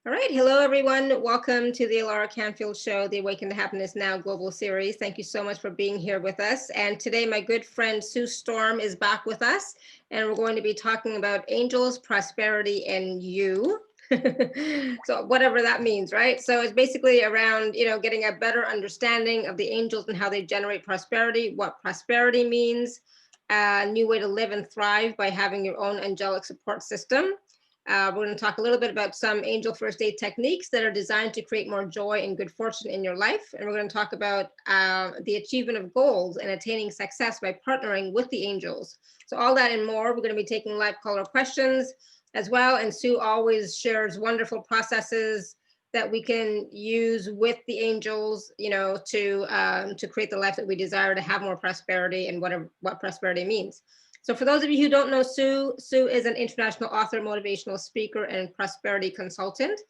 All right. Hello, everyone. Welcome to the Laura Canfield Show, the Awaken to Happiness Now Global Series. Thank you so much for being here with us. And today, my good friend Sue Storm is back with us, and we're going to be talking about angels, prosperity, and you. So whatever that means, right? So it's basically around, getting a better understanding of the angels and how they generate prosperity, what prosperity means, a new way to live and thrive by having your own angelic support system. We're going to talk a little bit about some angel first aid techniques that are designed to create more joy and good fortune in your life. And we're going to talk about the achievement of goals and attaining success by partnering with the angels. So all that and more, we're going to be taking live caller questions as well. And Sue always shares wonderful processes that we can use with the angels, to create the life that we desire, to have more prosperity and what prosperity means. So for those of you who don't know Sue, Sue is an international author, motivational speaker, and prosperity consultant.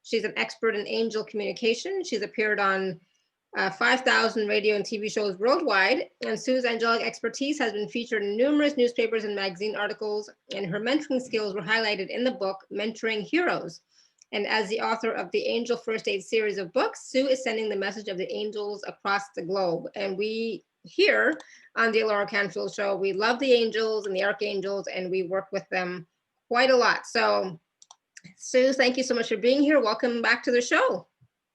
She's an expert in angel communication. She's appeared on 5,000 radio and TV shows worldwide. And Sue's angelic expertise has been featured in numerous newspapers and magazine articles, and her mentoring skills were highlighted in the book, Mentoring Heroes. And as the author of the Angel First Aid series of books, Sue is sending the message of the angels across the globe. And we here on the Laura Canfield Show, we love the angels and the archangels, and we work with them quite a lot. So, Sue, thank you so much for being here. Welcome back to the show.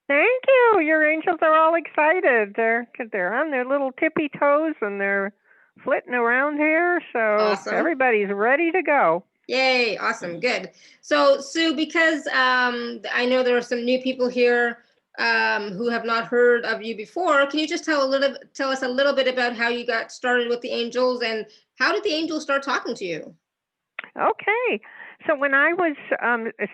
Thank you. Your angels are all excited. They're on their little tippy toes and they're flitting around here, so Awesome. everybody's ready to go. Yay, awesome, good. So, Sue, because I know there are some new people here who have not heard of you before, can you just tell us a little bit about how you got started with the angels and how did the angels start talking to you? Okay. So when I was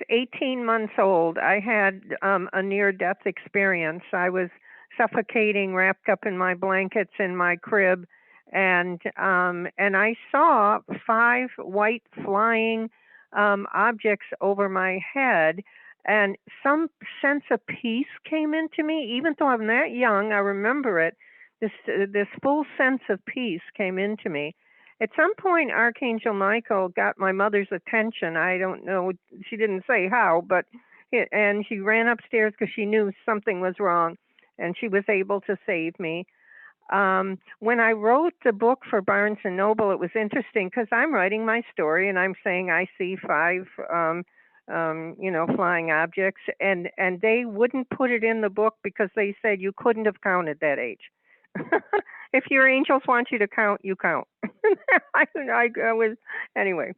18 months old, I had a near-death experience. I was suffocating, wrapped up in my blankets in my crib, and I saw five white flying objects over my head, and some sense of peace came into me. Even though I'm that young, I remember it. This full sense of peace came into me. At some point, Archangel Michael got my mother's attention. I don't know, she didn't say how, and she ran upstairs because she knew something was wrong, and she was able to save me. When I wrote the book for Barnes and Noble, it was interesting because I'm writing my story and I'm saying I see five, flying objects, and they wouldn't put it in the book because they said you couldn't have counted that age. If your angels want you to count, you count. I was anyway.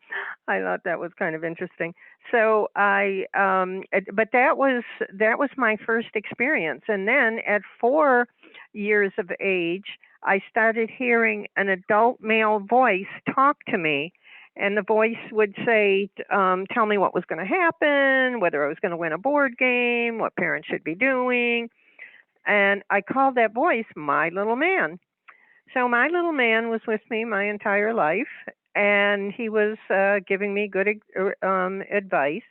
I thought that was kind of interesting. So but that was my first experience, and then at 4 years of age, I started hearing an adult male voice talk to me. And the voice would say, tell me what was going to happen, whether I was going to win a board game, what parents should be doing. And I called that voice my little man. So my little man was with me my entire life, and he was giving me good advice.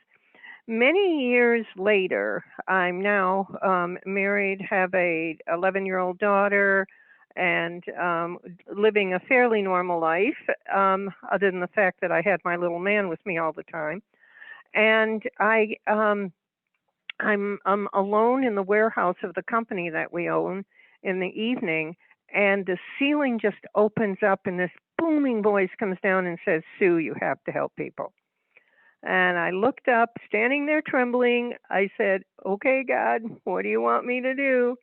Many years later, I'm now married, have a 11-year-old daughter, and living a fairly normal life, other than the fact that I had my little man with me all the time. And I'm alone in the warehouse of the company that we own in the evening, and the ceiling just opens up, and this booming voice comes down and says, Sue, you have to help people. And I looked up, standing there trembling. I said, okay, God, what do you want me to do?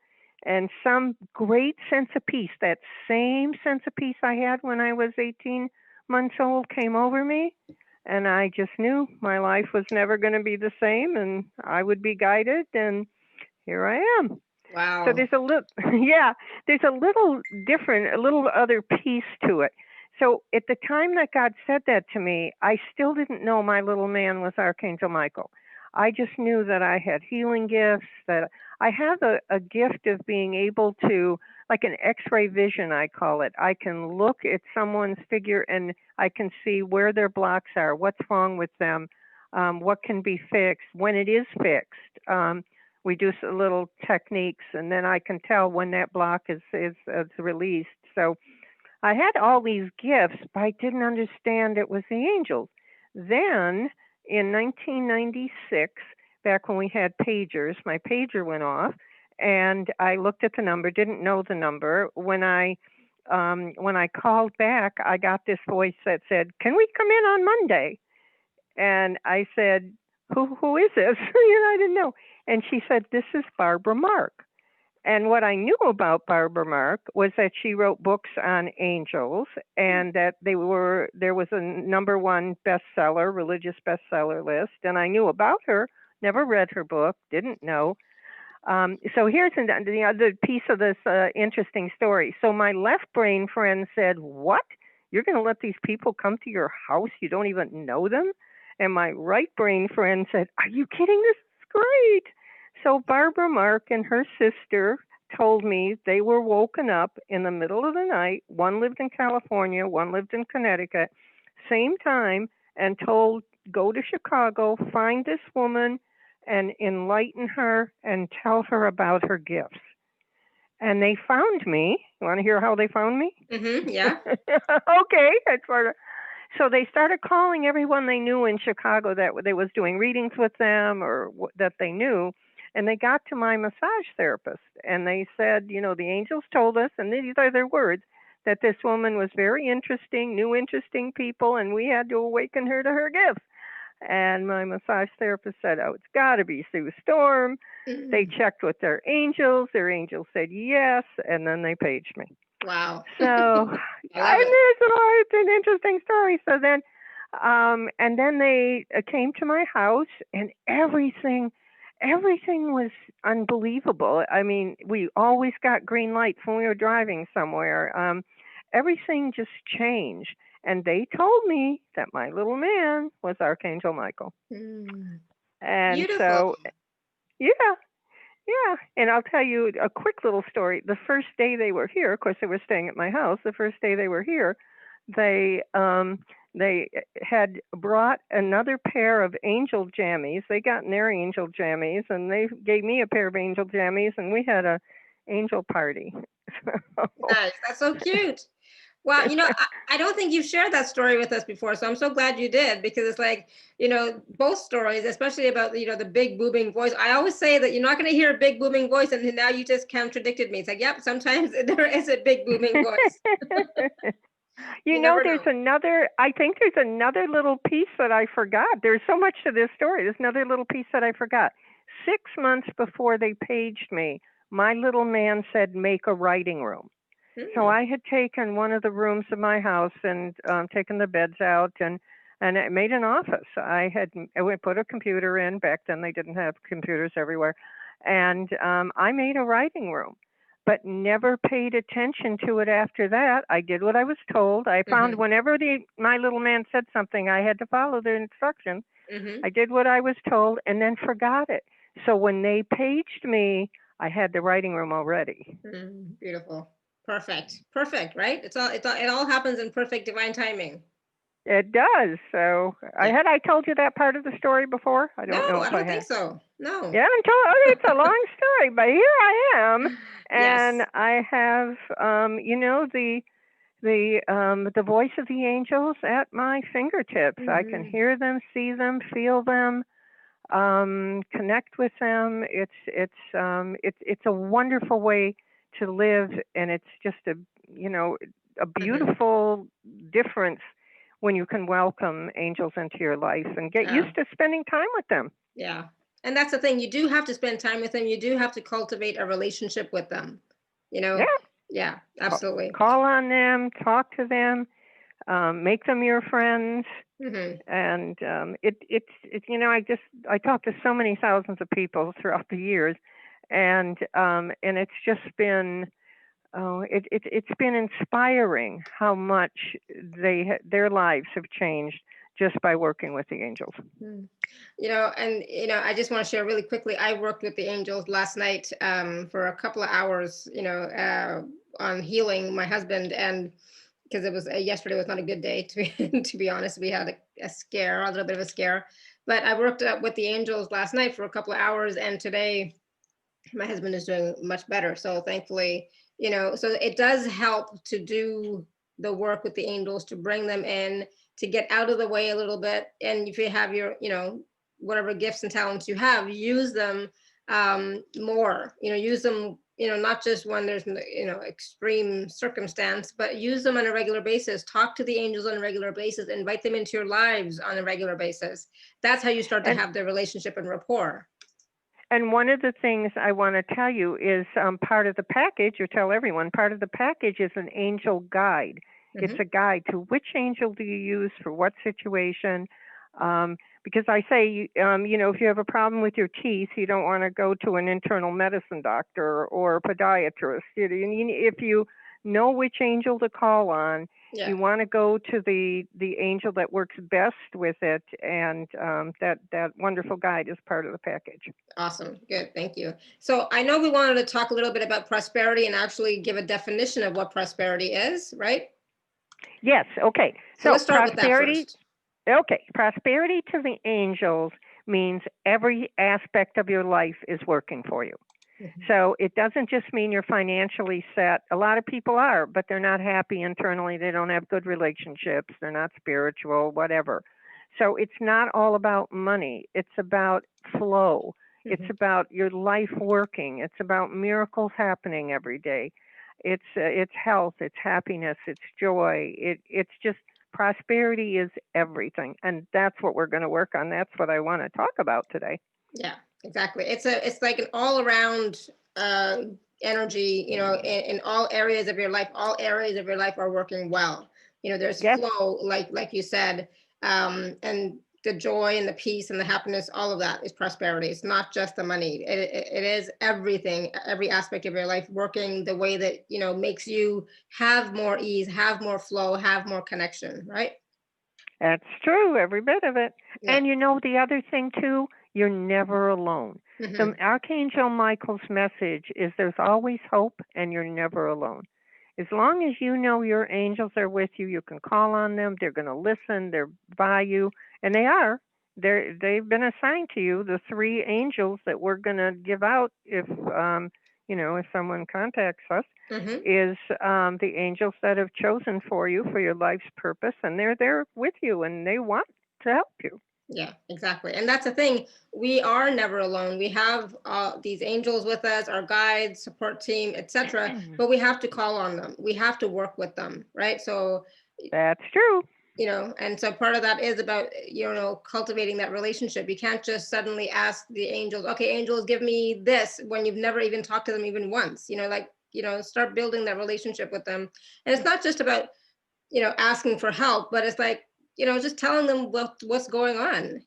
And some great sense of peace, that same sense of peace I had when I was 18 months old, came over me. And I just knew my life was never going to be the same, and I would be guided. And here I am. So Wow. there's a little, yeah, there's a little different, a little other piece to it. So at the time that God said that to me, I still didn't know my little man was Archangel Michael. I just knew that I had healing gifts, that I have a gift of being able to, like an x-ray vision, I call it. I can look at someone's figure and I can see where their blocks are, what's wrong with them, what can be fixed, when it is fixed. We do little techniques, and then I can tell when that block is released. So I had all these gifts, but I didn't understand it was the angels. Then in 1996, back when we had pagers. My pager went off, and I looked at the number, didn't know the number. When I called back, I got this voice that said, "Can we come in on Monday?" And I said, "Who is this?" I didn't know. And she said, "This is Barbara Mark." And what I knew about Barbara Mark was that she wrote books on angels, and that there was a number one bestseller, religious bestseller list. And I knew about her, never read her book, didn't know. So here's the other piece of this interesting story. So my left brain friend said, "What? You're going to let these people come to your house? You don't even know them?" And my right brain friend said, "Are you kidding? This is great." So Barbara Mark and her sister told me they were woken up in the middle of the night. One lived in California, one lived in Connecticut, same time, and told, "Go to Chicago, find this woman and enlighten her and tell her about her gifts." And they found me. You want to hear how they found me? Yeah. Okay, that's part of. So they started calling everyone they knew in Chicago that they was doing readings with them or that they knew, and they got to my massage therapist, and they said, the angels told us, and these are their words, that this woman was very interesting, knew interesting people, and we had to awaken her to her gifts. And my massage therapist said, "Oh, it's got to be Sue Storm." They checked with their angels. Their angels said yes, and then they paged me. Wow. So, I love it. it's an interesting story. So then, and then they came to my house, and everything was unbelievable. I mean, we always got green lights when we were driving somewhere. Everything just changed. And they told me that my little man was Archangel Michael. Mm. And Beautiful. so, yeah, yeah. And I'll tell you a quick little story. The first day they were here, of course, they were staying at my house. The first day they were here, they had brought another pair of angel jammies. They got in their angel jammies, and they gave me a pair of angel jammies, and we had a angel party. Nice. That's so cute. Well, I don't think you've shared that story with us before, so I'm so glad you did, because it's like, both stories, especially about, the big booming voice. I always say that you're not going to hear a big booming voice, and now you just contradicted me. It's like, yep, sometimes there is a big booming voice. You never know. I think there's another little piece that I forgot. There's so much to this story. There's another little piece that I forgot. 6 months before they paged me, my little man said, "Make a writing room." So I had taken one of the rooms of my house and taken the beds out and I made an office. I would put a computer in. Back then they didn't have computers everywhere. And I made a writing room, but never paid attention to it after that. I did what I was told. I found whenever my little man said something, I had to follow the instructions. I did what I was told and then forgot it. So when they paged me, I had the writing room already. Beautiful. Perfect, right? It all happens in perfect divine timing. It does. So had I told you that part of the story before? I don't know No, I if I don't think had. so. No. Yeah, it's a long story, but here I am, and Yes. I have, the voice of the angels at my fingertips. I can hear them, see them, feel them, connect with them. It's a wonderful way to live, and it's just a beautiful difference when you can welcome angels into your life and get used to spending time with them. Yeah. And that's the thing. You do have to spend time with them. You do have to cultivate a relationship with them. Yeah. Yeah, absolutely. Call on them, talk to them, make them your friends. And I talked to so many thousands of people throughout the years, and it's just been it's been inspiring how much their lives have changed just by working with the angels. I just want to share really quickly. I worked with the angels last night for a couple of hours, on healing my husband, and because it was yesterday was not a good day to be honest. We had a little bit of a scare, but I worked with the angels last night for a couple of hours, and today my husband is doing much better. So thankfully, so it does help to do the work with the angels, to bring them in, to get out of the way a little bit. And if you have your, whatever gifts and talents you have, use them more, use them, not just when there's, extreme circumstance, but use them on a regular basis. Talk to the angels on a regular basis, invite them into your lives on a regular basis. That's how you start to have the relationship and rapport. And one of the things I want to tell you is part of the package, or tell everyone, part of the package is an angel guide. It's a guide to which angel do you use for what situation. Because I say, if you have a problem with your teeth, you don't want to go to an internal medicine doctor or a podiatrist. If you know which angel to call on, you want to go to the angel that works best with it, and that wonderful guide is part of the package. Awesome. Good. Thank you. So I know we wanted to talk a little bit about prosperity and actually give a definition of what prosperity is, right? Yes. Okay. So let's start with that first. Okay. Prosperity to the angels means every aspect of your life is working for you. So it doesn't just mean you're financially set. A lot of people are, but they're not happy internally. They don't have good relationships. They're not spiritual, whatever. So it's not all about money. It's about flow. It's about your life working. It's about miracles happening every day. It's health. It's happiness. It's joy. It's just prosperity is everything, and that's what we're going to work on. That's what I want to talk about today. Yeah. Exactly. It's like an all around energy, in all areas of your life. All areas of your life are working well. There's flow, like you said, and the joy and the peace and the happiness, all of that is prosperity. It's not just the money. It is everything, every aspect of your life working the way that, makes you have more ease, have more flow, have more connection, right? That's true, every bit of it. Yeah. And the other thing too, you're never alone. So Archangel Michael's message is there's always hope and you're never alone. As long as you know your angels are with you, you can call on them. They're going to listen. They're by you. And they are. They've been assigned to you, the 3 angels that we're going to give out if someone contacts us, is the angels that have chosen for you for your life's purpose. And they're there with you and they want to help you. Yeah, exactly. And that's the thing. We are never alone. We have these angels with us, our guides, support team, etc. But we have to call on them. We have to work with them, right? So that's true. And so part of that is about, cultivating that relationship. You can't just suddenly ask the angels, okay, angels, give me this, when you've never even talked to them even once. Start building that relationship with them. And it's not just about, asking for help, but it's like, just telling them what's going on.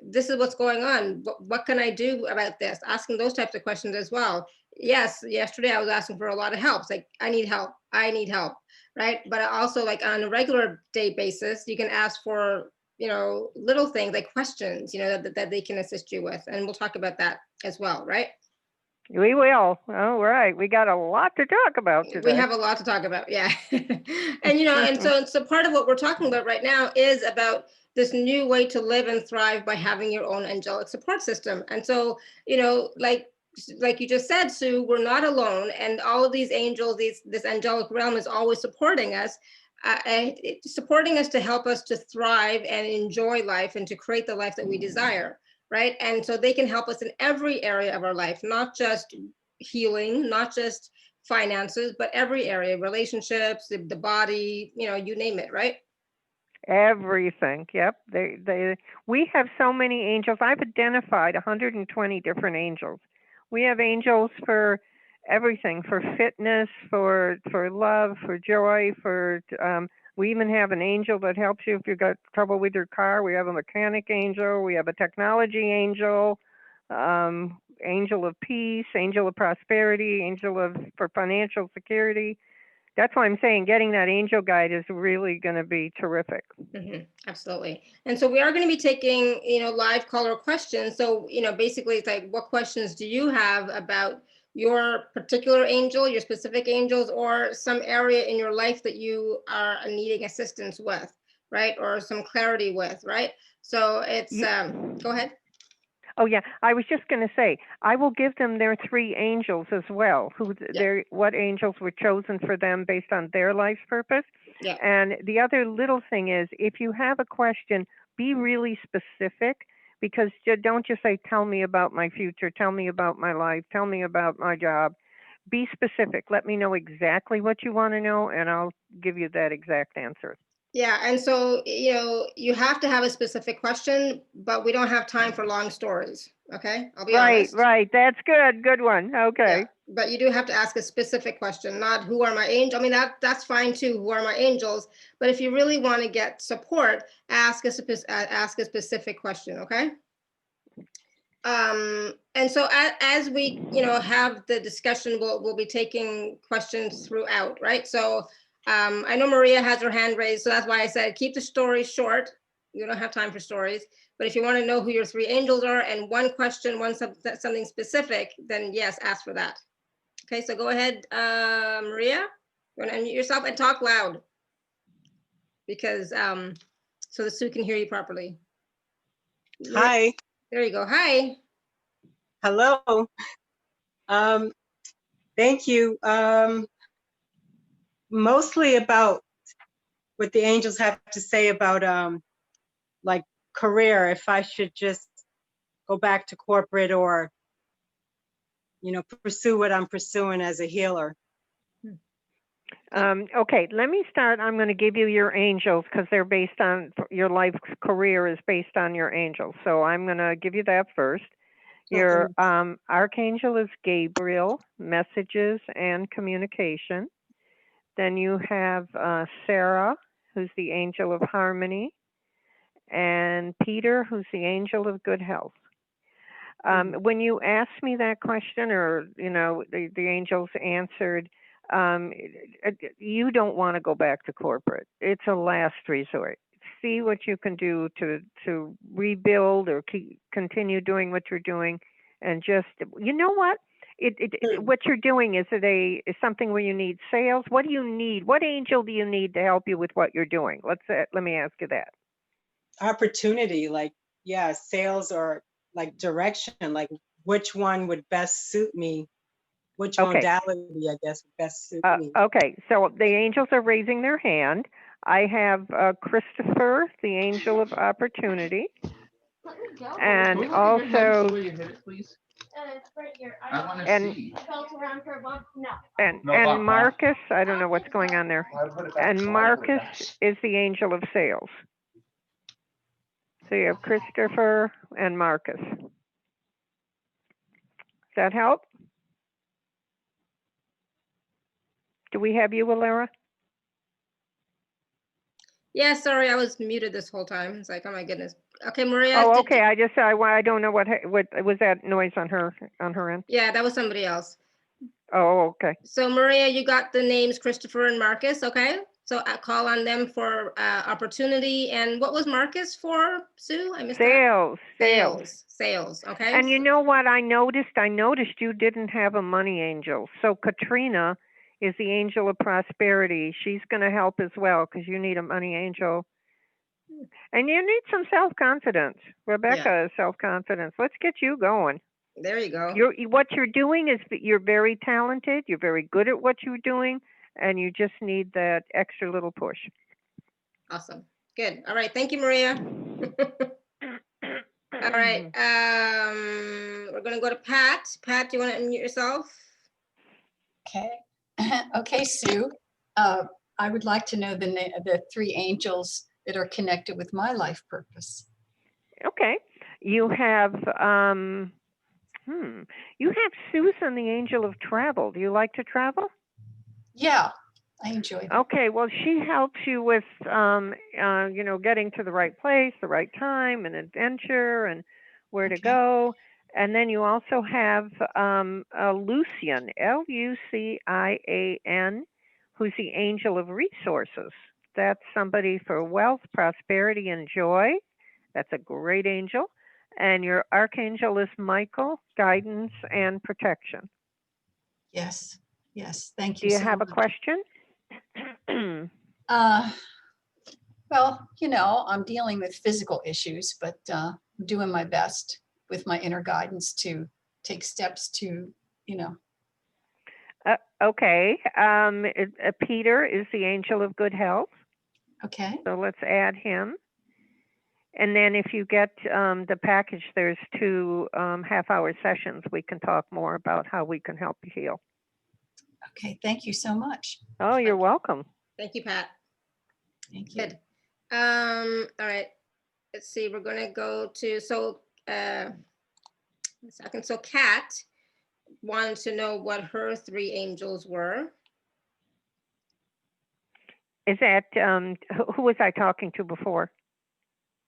This is what's going on. What can I do about this? Asking those types of questions as well. Yes, yesterday I was asking for a lot of help. It's like, I need help. Right? But also, like, on a regular day basis, you can ask for, little things like questions, that they can assist you with. And we'll talk about that as well, right? We will. All right. We got a lot to talk about today. We have a lot to talk about. Yeah. And, and so part of what we're talking about right now is about this new way to live and thrive by having your own angelic support system. And so, like you just said, Sue, we're not alone. And all of these angels, this angelic realm is always supporting us. Supporting us to help us to thrive and enjoy life and to create the life that we desire. Right. And so they can help us in every area of our life, not just healing, not just finances, but every area, relationships, the body, you name it, right? Everything. Yep. We have so many angels. I've identified 120 different angels. We have angels for everything, for fitness, for love, for joy, we even have an angel that helps you if you've got trouble with your car. We have a mechanic angel. We have a technology angel, angel of peace, angel of prosperity, for financial security. That's why I'm saying getting that angel guide is really going to be terrific. Absolutely. And so we are going to be taking, live caller questions. So, basically it's like, what questions do you have about your particular angel, your specific angels, or some area in your life that you are needing assistance with, right? Or some clarity with, right? So it's, go ahead. Oh, yeah. I was just going to say, I will give them their 3 angels as well, what angels were chosen for them based on their life's purpose. Yeah. And the other little thing is, if you have a question, be really specific, because don't just say, tell me about my future, tell me about my life, tell me about my job. Be specific. Let me know exactly what you want to know, and I'll give you that exact answer. Yeah, and so, you have to have a specific question, but we don't have time for long stories, okay? I'll be honest. Right. That's good. Good one. Okay. Yeah, but you do have to ask a specific question, not who are my angels. I mean, that's fine too, who are my angels, but if you really want to get support, ask a specific question, okay? And so as we, have the discussion, we'll be taking questions throughout, right? So I know Maria has her hand raised, so that's why I said keep the story short. You don't have time for stories, but if you want to know who your three angels are and one question, something specific, then yes, ask for that. Okay, so go ahead, Maria. You want to unmute yourself and talk loud, because so the Sue can hear you properly. Hi. There you go. Hi. Hello. Thank you. Mostly about what the angels have to say about like career, if I should just go back to corporate or, pursue what I'm pursuing as a healer. Okay, let me start. I'm going to give you your angels because they're based on your life career is based on your angels. So I'm going to give you that first. Your archangel is Gabriel, messages and communication. Then you have Sarah, who's the angel of harmony, and Peter, who's the angel of good health. When you asked me that question, or the angels answered, you don't want to go back to corporate. It's a last resort. See what you can do to rebuild or continue doing what you're doing, and just what. What you're doing, is something where you need sales? What do you need? What angel do you need to help you with what you're doing? Let me ask you that. Opportunity, sales or like direction, like which one would best suit me? Which modality, I guess, would best suit me? Okay, so the angels are raising their hand. I have Christopher, the angel of opportunity, and also. Where you hit it, please? It's right here. I want to see. I felt around for a bump. No. And Marcus, I don't know what's going on there. And Marcus is the angel of sales. So you have Christopher and Marcus. Does that help? Do we have you, Alara? Yeah, sorry, I was muted this whole time. It's like, oh my goodness. Okay, Maria. Oh, okay. I don't know what was that noise on her end. Yeah, that was somebody else. Oh, okay. So Maria, you got the names Christopher and Marcus, okay? So I call on them for opportunity. And what was Marcus for, Sue? I missed that. Sales. Okay. And you know what I noticed? I noticed you didn't have a money angel. So Katrina is the angel of prosperity. She's going to help as well because you need a money angel. And you need some self-confidence. Rebecca is self-confidence. Let's get you going. There you go. What you're doing is that you're very talented. You're very good at what you're doing. And you just need that extra little push. Awesome. Good. All right. Thank you, Maria. All right. We're going to go to Pat. Pat, do you want to unmute yourself? Okay. Okay, Sue. I would like to know the three angels that are connected with my life purpose. Okay. You have Susan, the angel of travel. Do you like to travel? Yeah, I enjoy it. Okay, well, she helps you with getting to the right place, the right time, and adventure, and where to go. And then you also have Lucian, Lucian, who's the angel of resources. That's somebody for wealth, prosperity, and joy. That's a great angel. And your archangel is Michael, guidance and protection. Yes. Thank you. Do you have a question? Well, I'm dealing with physical issues, but I'm doing my best with my inner guidance to take steps to, Okay. Peter is the angel of good health. Okay. So let's add him. And then if you get the package, there's 2 half-hour sessions. We can talk more about how we can help you heal. Okay, thank you so much. Oh, you're welcome. Thank you, Pat. Thank you. Good. All right. Let's see. We're going to go to, so, a second. So Kat wanted to know what her 3 angels were. Is that, who was I talking to before?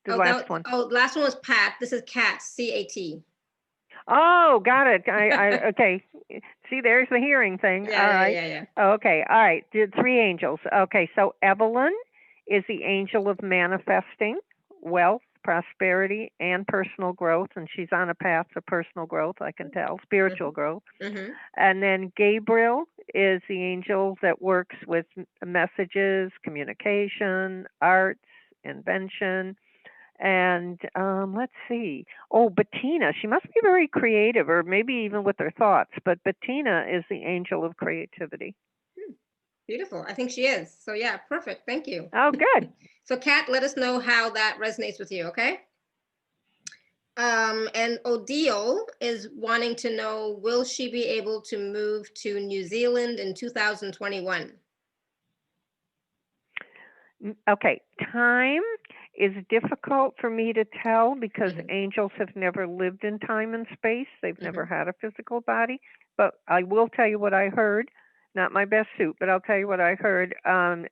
The last one. Oh, the last one was Pat. This is Kat, C-A-T. Oh, got it. Okay. See, there's the hearing thing. Yeah, all right. yeah. Okay. All right. The 3 angels. Okay. So Evelyn is the angel of manifesting wealth, prosperity, and personal growth. And she's on a path to personal growth, I can tell, spiritual growth. Mm-hmm. And then Gabriel is the angel that works with messages, communication, arts, invention. And let's see. Oh, Bettina, she must be very creative, or maybe even with her thoughts. But Bettina is the angel of creativity. Beautiful. I think she is. So yeah, perfect. Thank you. Oh, good. So Kat, let us know how that resonates with you, okay? And Odile is wanting to know, will she be able to move to New Zealand in 2021? Okay, time is difficult for me to tell because Mhm. angels have never lived in time and space. They've never had a physical body. But I will tell you what I heard. Not my best suit, but I'll tell you what I heard.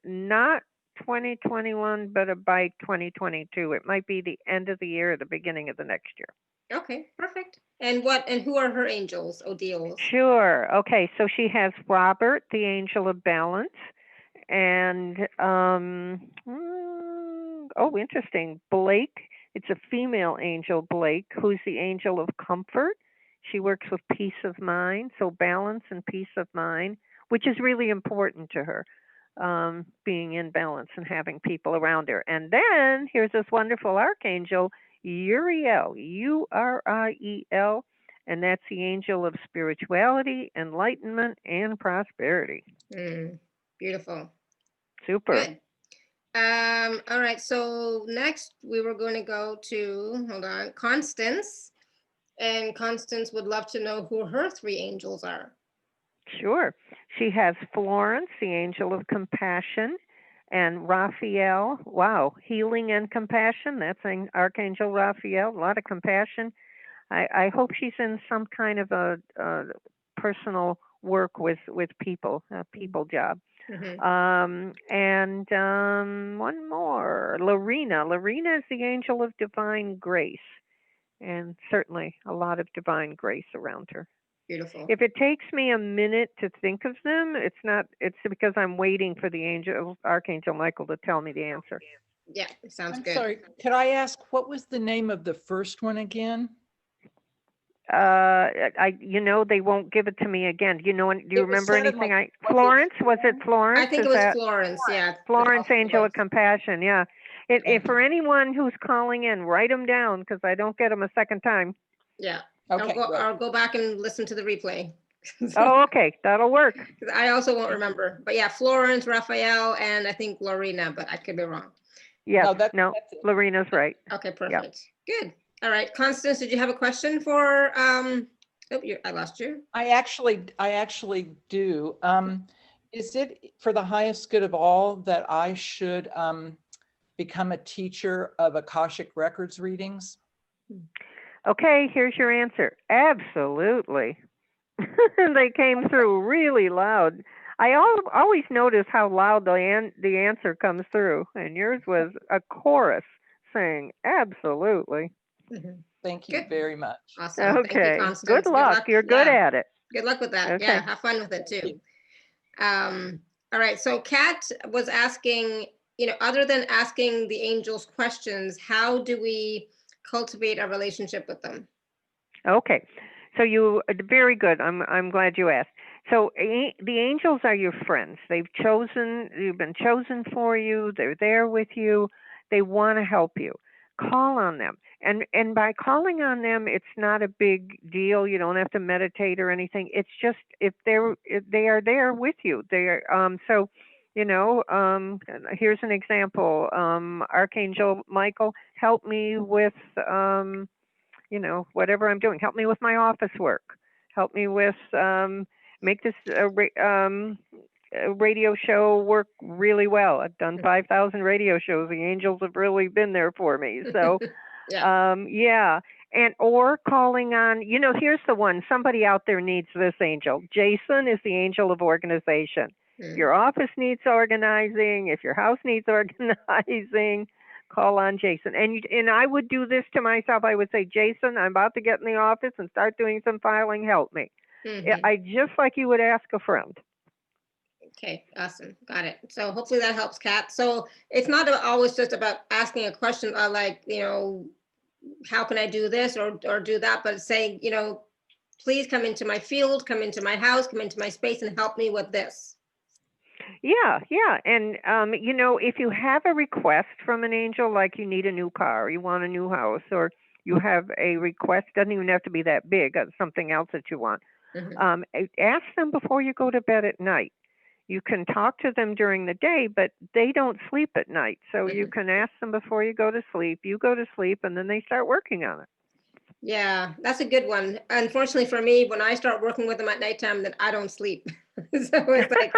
Not 2021, but by 2022. It might be the end of the year or the beginning of the next year. Okay, perfect. And who are her angels, Odile's? Sure. Okay, so she has Robert, the angel of balance, and oh, interesting. Blake, it's a female angel, Blake, who's the angel of comfort. She works with peace of mind, so balance and peace of mind, which is really important to her, being in balance and having people around her. And then here's this wonderful archangel, Uriel, Uriel, and that's the angel of spirituality, enlightenment, and prosperity. Beautiful. Super. Good. All right, so next we were going to go to, hold on, Constance. And Constance would love to know who her 3 angels are. Sure. She has Florence, the angel of compassion, and Raphael. Wow, healing and compassion. That's an Archangel Raphael, a lot of compassion. I hope she's in some kind of a personal work with people, a people job. And one more, Lorena. Lorena is the angel of divine grace, and certainly a lot of divine grace around her. Beautiful. If it takes me a minute to think of them, it's because I'm waiting for the Archangel Michael to tell me the answer. Yeah, sounds good. I'm sorry, could I ask, what was the name of the first one again? They won't give it to me again. Do you remember anything? Florence, was it Florence? I think it was Florence, yeah. Florence, angel of compassion, yeah. If for anyone who's calling in, write them down because I don't get them a second time. Yeah. Okay. I'll go back and listen to the replay. Oh, okay, that'll work. I also won't remember. But yeah, Florence, Raphael, and I think Lorena, but I could be wrong. Yeah, no, Lorena's right. Okay, perfect. Yep. Good. All right, Constance, did you have a question for, I lost you. I actually do. Is it for the highest good of all that I should become a teacher of Akashic Records readings? Okay, here's your answer. Absolutely. They came through really loud. I always notice how loud the answer comes through, and yours was a chorus saying absolutely. Thank you very much. Awesome. Okay. Thank you, Constance. Good luck. You're good at it. Good luck with that. Okay. Yeah, have fun with it too. All right. So Kat was asking, other than asking the angels questions, how do we cultivate a relationship with them? Okay. So very good. I'm glad you asked. So the angels are your friends. You've been chosen for you. They're there with you. They want to help you. Call on them. And by calling on them, it's not a big deal. You don't have to meditate or anything. It's just if they are there with you. They are so Here's an example. Archangel Michael, help me with, whatever I'm doing. Help me with my office work. Help me with, make this radio show work really well. I've done 5,000 radio shows. The angels have really been there for me. So, yeah. And or calling on, here's the one. Somebody out there needs this angel. Jason is the angel of organization. If your office needs organizing, if your house needs organizing, call on Jason. And I would do this to myself. I would say, Jason, I'm about to get in the office and start doing some filing. Help me. I just like you would ask a friend. Okay, awesome. Got it. So hopefully that helps, Kat. So it's not always just about asking a question like, how can I do this or do that, but saying, please come into my field, come into my house, come into my space and help me with this. Yeah. And, if you have a request from an angel, like you need a new car, you want a new house, or you have a request, doesn't even have to be that big, something else that you want. Ask them before you go to bed at night. You can talk to them during the day, but they don't sleep at night. So you can ask them before you go to sleep. You go to sleep, and then they start working on it. Yeah, that's a good one. Unfortunately for me, when I start working with them at nighttime, then I don't sleep. So it's like,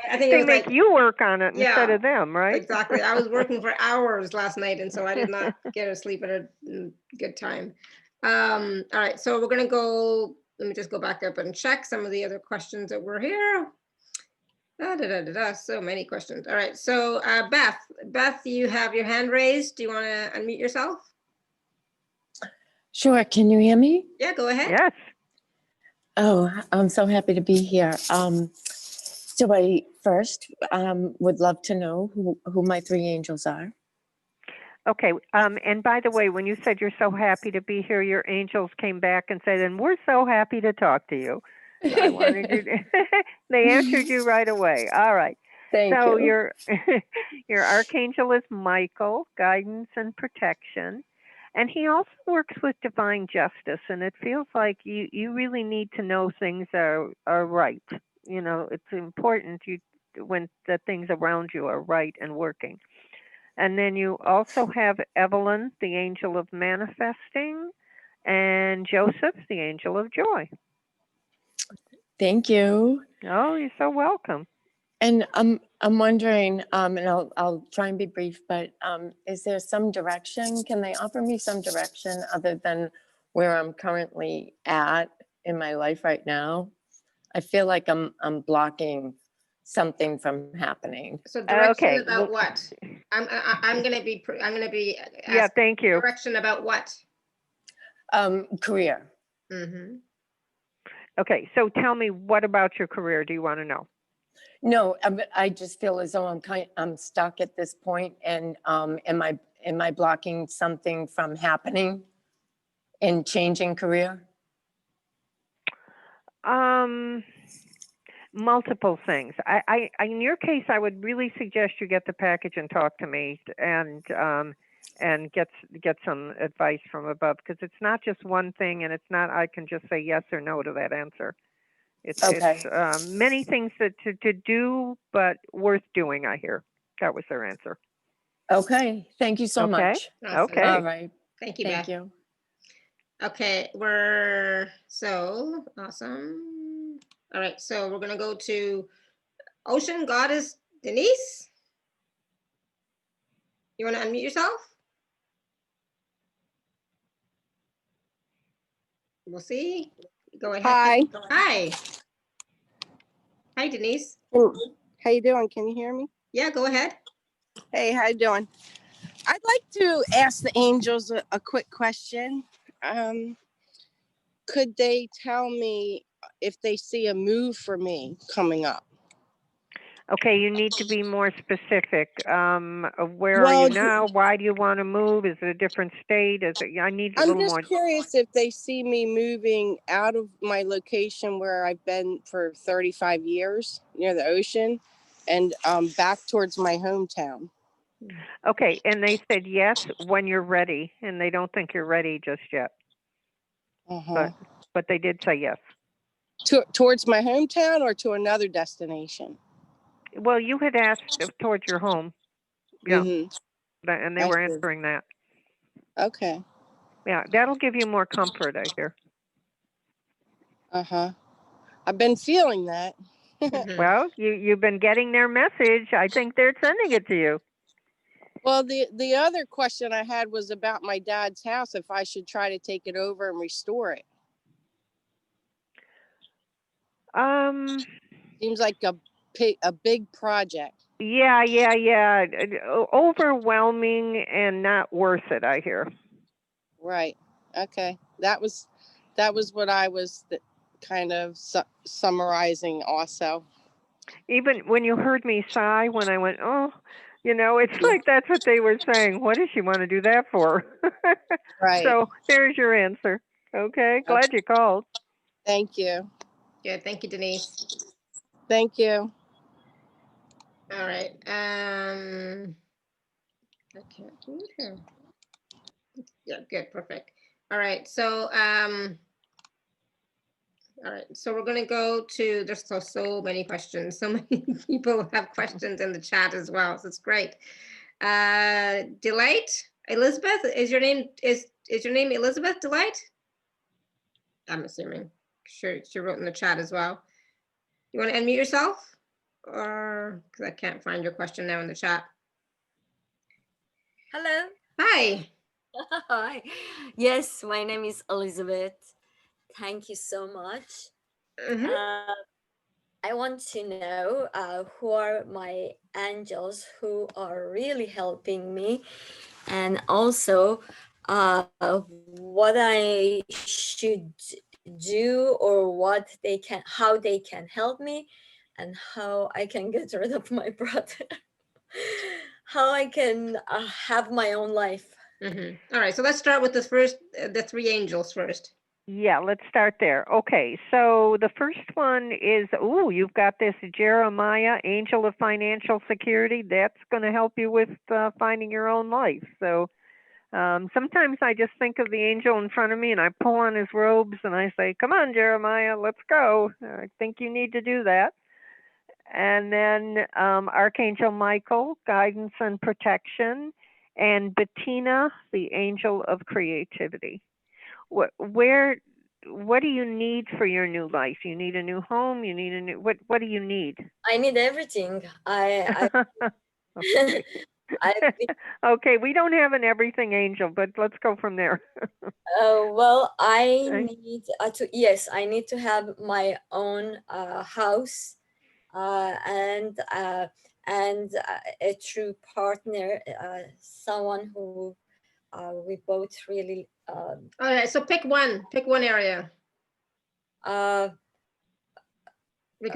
I think they make you work on it instead of them, right? Exactly. I was working for hours last night, and so I did not get to sleep at a good time. All right, so we're gonna go. Let me just go back up and check some of the other questions that were here. So many questions. All right, so Beth, you have your hand raised. Do you want to unmute yourself? Sure. Can you hear me? Yeah, go ahead. Yes. Oh, I'm so happy to be here. So I first would love to know who my three angels are. Okay. And by the way, when you said you're so happy to be here, your angels came back and said, and we're so happy to talk to you. So I wanted you to, they answered you right away. All right. Thank you. Your archangel is Michael, guidance and protection. And he also works with divine justice. And it feels like you really need to know things are right. It's important when the things around you are right and working. And then you also have Evelyn, the angel of manifesting, and Joseph, the angel of joy. Thank you. Oh, you're so welcome. And I'm wondering, and I'll try and be brief, but is there some direction? Can they offer me some direction other than where I'm currently at in my life right now? I feel like I'm blocking something from happening. So direction about what? I'm gonna be yeah, thank you. Direction about what? Career. Mm-hmm. Okay, so tell me, what about your career do you want to know? No, I just feel as though I'm stuck at this point, and am I blocking something from happening in changing career? Multiple things. I in your case, I would really suggest you get the package and talk to me and get some advice from above, because it's not just one thing, and it's not I can just say yes or no to that answer. It's many things to do, but worth doing, I hear. That was their answer. Okay. Thank you so much. Awesome. Okay. All right. Thank you, Thank Beth. you. Okay, we're so awesome. All right, so we're gonna go to Ocean Goddess Denise. You want to unmute yourself? We'll see. Go ahead. Hi. Hi. Hi, Denise. How you doing? Can you hear me? Yeah, go ahead. Hey, how you doing? I'd like to ask the angels a quick question. Could they tell me if they see a move for me coming up? Okay, you need to be more specific. Where are you now? Why do you want to move? Is it a different state? I need a little more. I'm just curious if they see me moving out of my location where I've been for 35 years near the ocean and back towards my hometown. Okay, and they said yes when you're ready, and they don't think you're ready just yet. But they did say yes. Towards my hometown or to another destination? Well, you had asked towards your home. Yeah. And they I were see. answering that. Okay. Yeah, that'll give you more comfort, I hear. Uh-huh. I've been feeling that. Well, you've been getting their message. I think they're sending it to you. Well, the other question I had was about my dad's house, if I should try to take it over and restore it. Seems like a big project. Yeah. Overwhelming and not worth it, I hear. Right. Okay. That was what I was kind of summarizing also. Even when you heard me sigh when I went, oh, it's like that's what they were saying. What does she want to do that for? Right. So there's your answer. Okay. Glad you called. Thank you. Good. Thank you, Denise. Thank you. All right. I can't do it here. Yeah, good, perfect. All right. So all right, so we're gonna go to, there's so many questions. So many people have questions in the chat as well. So it's great. Delight, Elizabeth, is your name Elizabeth Delight? I'm assuming. Sure, she wrote in the chat as well. You want to unmute yourself? Or because I can't find your question now in the chat. Hello. Hi. Hi. Yes, my name is Elizabeth. Thank you so much. I want to know who are my angels who are really helping me, and also what I should do, or how they can help me, and how I can get rid of my brother. How I can have my own life. All right, so let's start with the three angels first. Yeah, let's start there. Okay, so the first one is, you've got this Jeremiah, angel of financial security. That's going to help you with finding your own life. So sometimes I just think of the angel in front of me and I pull on his robes and I say, come on, Jeremiah, let's go. I think you need to do that. And then Archangel Michael, guidance and protection, and Bettina, the angel of creativity. What do you need for your new life? You need a new home? You need a new, what do you need? I need everything. Okay. Okay, we don't have an everything angel, but let's go from there. Well, I need I need to have my own house, and a true partner, someone who we both really. All right, so pick one area. Because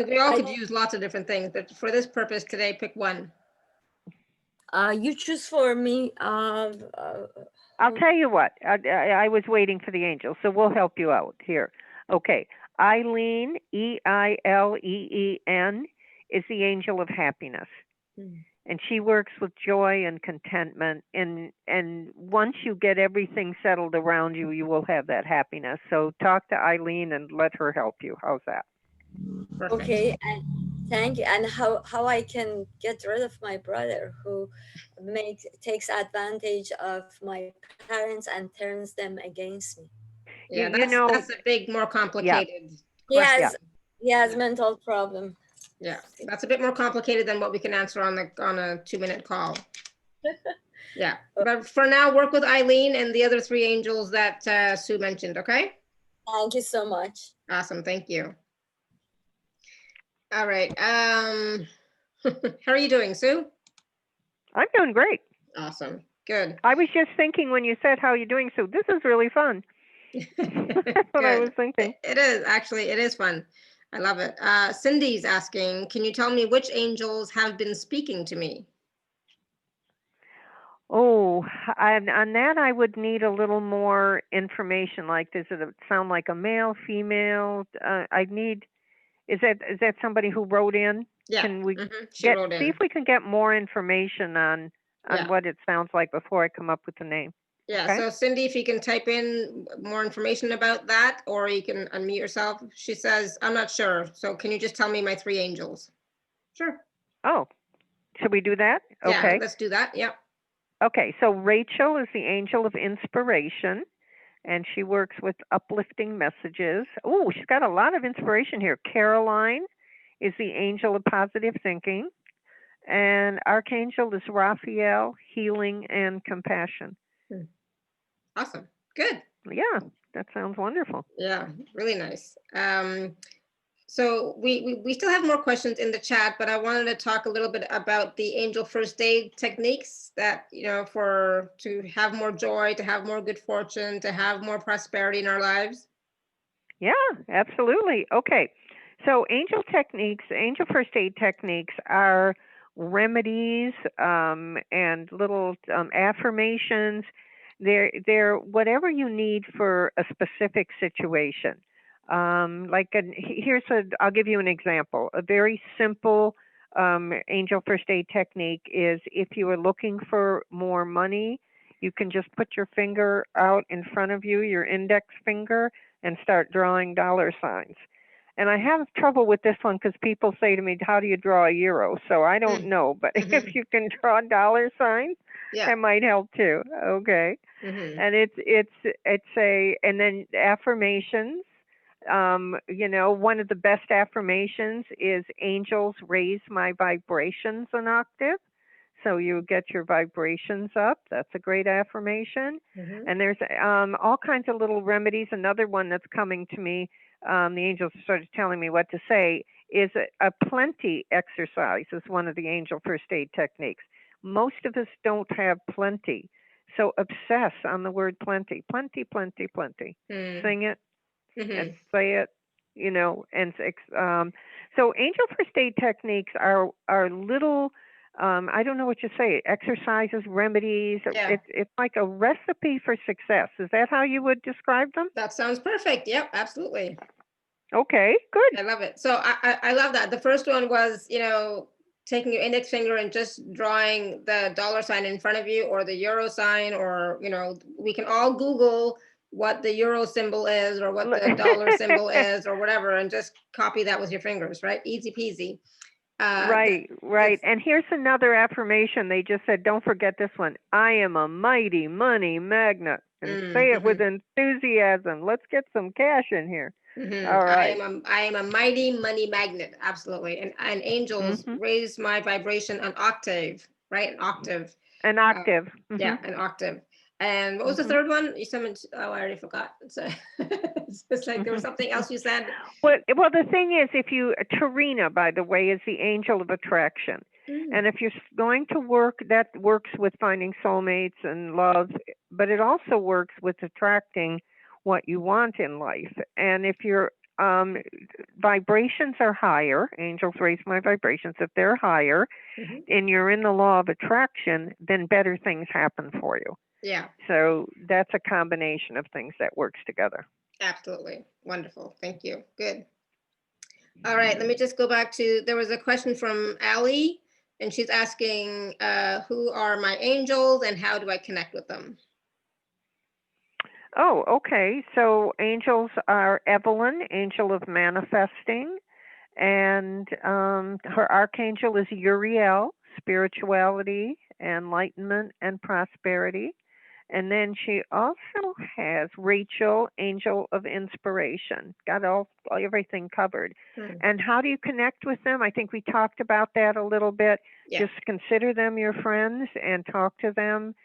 we all could use lots of different things, but for this purpose today, pick one. You choose for me. I'll tell you what, I was waiting for the angel, so we'll help you out here. Okay, Eileen, Eileen, is the angel of happiness. And she works with joy and contentment. And once you get everything settled around you, you will have that happiness. So talk to Eileen and let her help you. How's that? Perfect. Okay, and thank you. And how I can get rid of my brother who takes advantage of my parents and turns them against me. Yeah, that's a big, more complicated question. He has mental problem. Yeah, that's a bit more complicated than what we can answer on a 2-minute call. Yeah, but for now, work with Eileen and the other three angels that Sue mentioned, okay? Thank you so much. Awesome, thank you. All right, how are you doing, Sue? I'm doing great. Awesome, good. I was just thinking when you said, how are you doing, Sue? This is really fun. That's what I was thinking. It is, actually, it is fun. I love it. Cindy's asking, can you tell me which angels have been speaking to me? Oh, on that, I would need a little more information. Like, does it sound like a male, female? Is that somebody who wrote in? Yeah. Can we She wrote in. See if we can get more information on what it sounds like before I come up with the name? Yeah, okay? So Cindy, if you can type in more information about that, or you can unmute yourself. She says, I'm not sure. So can you just tell me my three angels? Sure. Oh, should we do that? Yeah, Okay. let's do that. Yep. Okay, so Rachel is the angel of inspiration, and she works with uplifting messages. Oh, she's got a lot of inspiration here. Caroline is the angel of positive thinking, and Archangel is Raphael, healing and compassion. Awesome. Good. Yeah, that sounds wonderful. Yeah, really nice. So we still have more questions in the chat, but I wanted to talk a little bit about the angel first aid techniques that, to have more joy, to have more good fortune, to have more prosperity in our lives. Yeah, absolutely. Okay. So angel first aid techniques are remedies and little affirmations. They're whatever you need for a specific situation. I'll give you an example. A very simple angel first aid technique is if you are looking for more money, you can just put your finger out in front of you, your index finger, and start drawing dollar signs. And I have trouble with this one because people say to me, how do you draw a euro? So I don't know, but if you can draw dollar signs, that might help too. Okay. And and then affirmations. One of the best affirmations is angels raise my vibrations an octave. So you get your vibrations up. That's a great affirmation. And there's all kinds of little remedies. Another one that's coming to me, the angels started telling me what to say, is a plenty exercise is one of the angel first aid techniques. Most of us don't have plenty. So obsess on the word plenty, plenty, plenty, plenty. Sing it and say it, so angel first aid techniques are little, I don't know what you say, exercises, remedies. It's like a recipe for success. Is that how you would describe them? That sounds perfect. Yep, absolutely. Okay, good. I love it. So I love that. The first one was, taking your index finger and just drawing the dollar sign in front of you, or the euro sign, or, we can all Google what the euro symbol is or what the dollar symbol is or whatever, and just copy that with your fingers, right? Easy peasy. Right. And here's another affirmation. They just said, don't forget this one. I am a mighty money magnet. And say it with enthusiasm. Let's get some cash in here. All right. I am a mighty money magnet. Absolutely. And angels raise my vibration an octave, right? An octave. An octave. Yeah, an octave. And what was the third one? You summoned, I already forgot. So it's like there was something else you said. Well, the thing is, Tarina, by the way, is the angel of attraction. And if you're going to work, that works with finding soulmates and love, but it also works with attracting what you want in life. And if your vibrations are higher, angels raise my vibrations, if they're higher, and you're in the law of attraction, then better things happen for you. Yeah. So that's a combination of things that works together. Absolutely. Wonderful. Thank you. Good. All right. Let me just go back to, there was a question from Allie, and she's asking, who are my angels and how do I connect with them? Oh, okay. So angels are Evelyn, angel of manifesting, and her archangel is Uriel, spirituality, enlightenment, and prosperity. And then she also has Rachel, angel of inspiration. Got everything covered. And how do you connect with them? I think we talked about that a little bit. Yeah. Just consider them your friends and talk to them.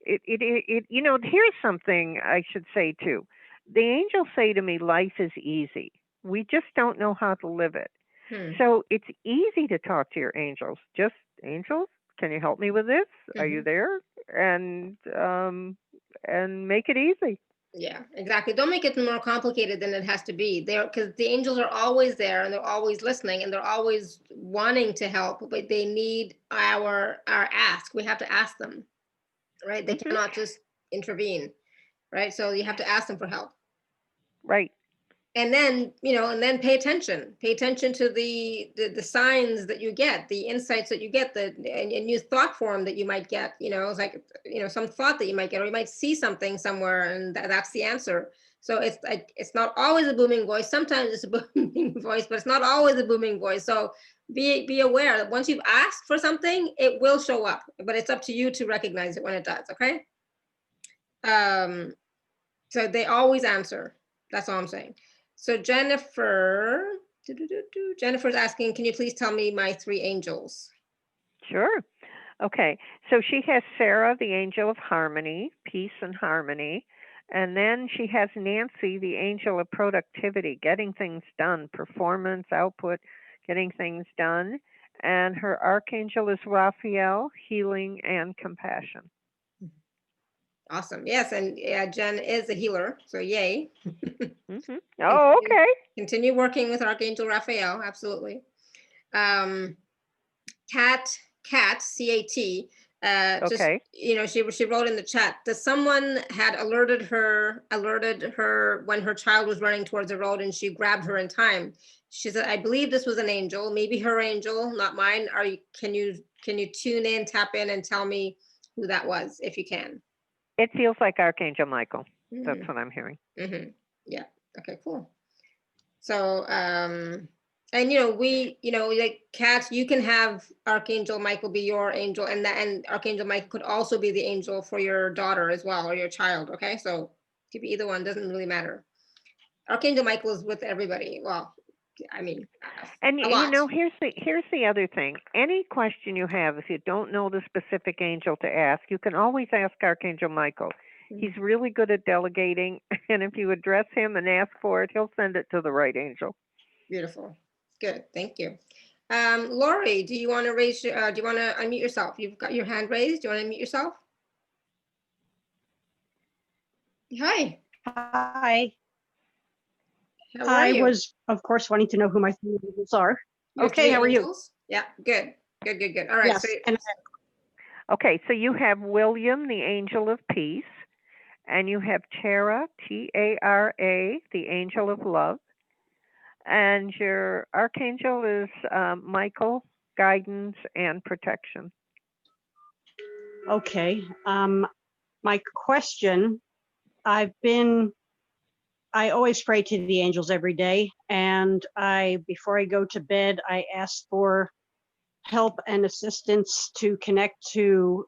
Here's something I should say too. The angels say to me, life is easy. We just don't know how to live it. So it's easy to talk to your angels. Just, angels, can you help me with this? Are you there? And make it easy. Yeah, exactly. Don't make it more complicated than it has to be. Because the angels are always there, and they're always listening, and they're always wanting to help, but they need our ask. We have to ask them, right? They cannot just intervene, right? So you have to ask them for help. Right. And then, pay attention to the signs that you get, the insights that you get, and new thought form that you might get, it's like, some thought that you might get, or you might see something somewhere, and that's the answer. So it's like, it's not always a booming voice. Sometimes it's a booming voice, but it's not always a booming voice. So be aware that once you've asked for something, it will show up, but it's up to you to recognize it when it does, okay? So they always answer. That's all I'm saying. So Jennifer, Jennifer's asking, can you please tell me my 3 angels? Sure. Okay, so she has Sarah, the angel of harmony, peace and harmony. And then she has Nancy, the angel of productivity, getting things done, performance, output, getting things done. And her archangel is Raphael, healing and compassion. Awesome. Yes, and Jen is a healer, so yay. Oh, okay. Continue working with Archangel Raphael, absolutely. Cat, C-A-T, just, Okay. you know, she wrote in the chat, does someone had alerted her when her child was running towards the road and she grabbed her in time? She said, I believe this was an angel, maybe her angel, not mine. Can you tune in, tap in and tell me who that was, if you can? It feels like Archangel Michael. That's what I'm hearing. Yeah. Okay, cool. So, and you know, like Kat, you can have Archangel Michael be your angel, and Archangel Michael could also be the angel for your daughter as well, or your child. Okay, so it could be either one, doesn't really matter. Archangel Michael is with everybody. Well, I mean, and you know, here's the other thing. Any question you have, if you don't know the specific angel to ask, you can always ask Archangel Michael. He's really good at delegating, and if you address him and ask for it, he'll send it to the right angel. Beautiful. Good. Thank you. Lori, do you want to raise your, do you want to unmute yourself? You've got your hand raised. Do you want to unmute yourself? Hi. Hi. How are you? I was, of course, wanting to know who my 3 angels are. Your okay, how are angels? You? Yeah, good. All right. Yes, So, okay, so you have William, the angel of peace, and you have Tara, T-A-R-A, the angel of love, and your archangel is Michael, guidance and protection. Okay. My question, I always pray to the angels every day, and before I go to bed, I ask for help and assistance to connect to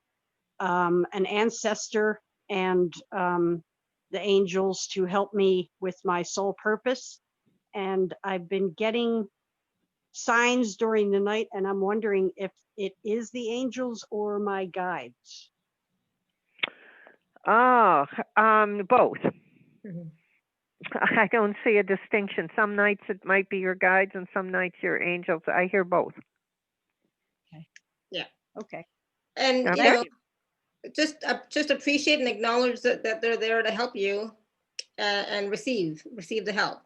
an ancestor and the angels to help me with my soul purpose. And I've been getting signs during the night, and I'm wondering if it is the angels or my guides. Oh, both. I don't see a distinction. Some nights it might be your guides and some nights your angels. I hear both. Okay. Yeah. Okay. And okay. you know, just appreciate and acknowledge that they're there to help you and receive the help.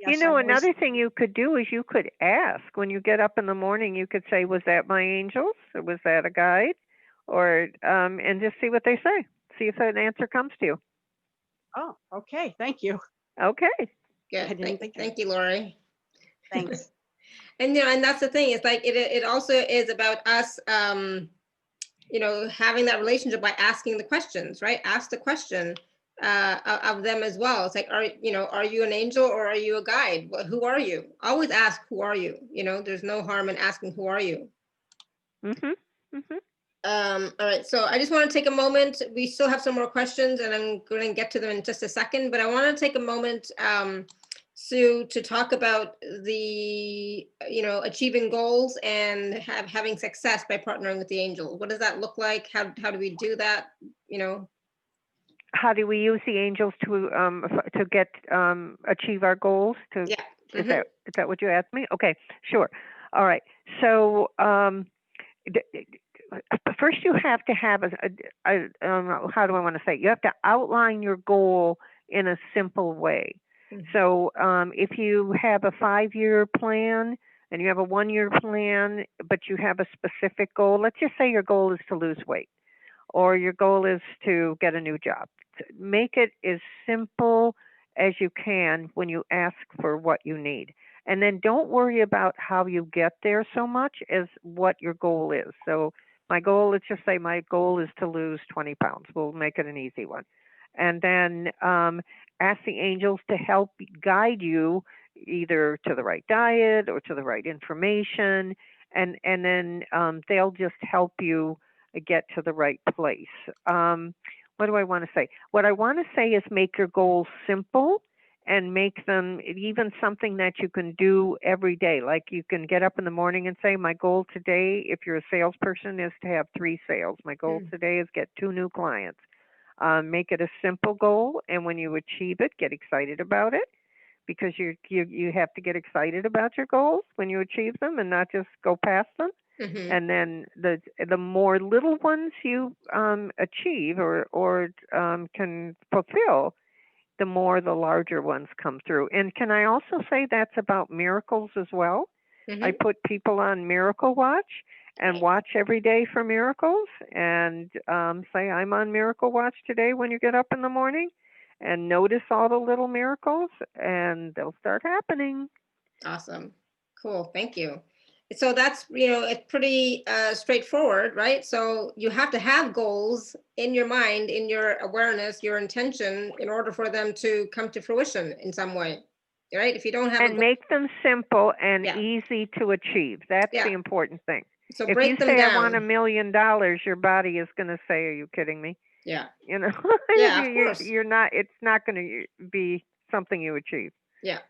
Yes, you know, another thing you could do is you could ask when you get up in the morning. You could say, "Was that my angels? Or was that a guide?" Or and just see what they say. See if an answer comes to you. Oh, okay. Thank you. Okay. Good. Thank you, Lori. Thanks. And you know, and that's the thing. It's like it also is about us, you know, having that relationship by asking the questions, right? Ask the question of them as well. It's like, are you an angel or are you a guide? Well, who are you? Always ask, who are you? You know, there's no harm in asking, who are you? All right, so I just want to take a moment. We still have some more questions and I'm going to get to them in just a second, but I want to take a moment, Sue, to talk about the, you know, achieving goals and having success by partnering with the angels. What does that look like? How do we do that? You know, how do we use the angels to get achieve our goals? Is that what you asked me? Okay, sure. All right. So first you have to have how do I want to say it? You have to outline your goal in a simple way. So if you have a 5-year plan and you have a 1-year plan, but you have a specific goal, let's just say your goal is to lose weight or your goal is to get a new job. Make it as simple as you can when you ask for what you need. And then don't worry about how you get there so much as what your goal is. So my goal, let's just say my goal is to lose 20 pounds. We'll make it an easy one. and then ask the angels to help guide you either to the right diet or to the right information, and then they'll just help you get to the right place. What do I want to say? What I want to say is make your goals simple and make them even something that you can do every day. Like you can get up in the morning and say, my goal today, if you're a salesperson, is to have 3 sales. My goal today is get 2 new clients. Make it a simple goal, and when you achieve it, get excited about it, because you have to get excited about your goals when you achieve them and not just go past them. And then the more little ones you achieve or can fulfill, the more the larger ones come through. And can I also say that's about miracles as well? I put people on Miracle Watch and watch every day for miracles, and say, I'm on Miracle Watch today when you get up in the morning, and notice all the little miracles, and they'll start happening. Awesome. Cool. Thank you. So that's, it's pretty straightforward, right? So you have to have goals in your mind, in your awareness, your intention, in order for them to come to fruition in some way, right? If you don't have and make them simple and easy to achieve. That's the important thing. So if break you them say down. I want $1 million, your body is going to say, "Are you kidding me?" Yeah. Yeah, of course. You're not. It's not going to be something you achieve. Yeah.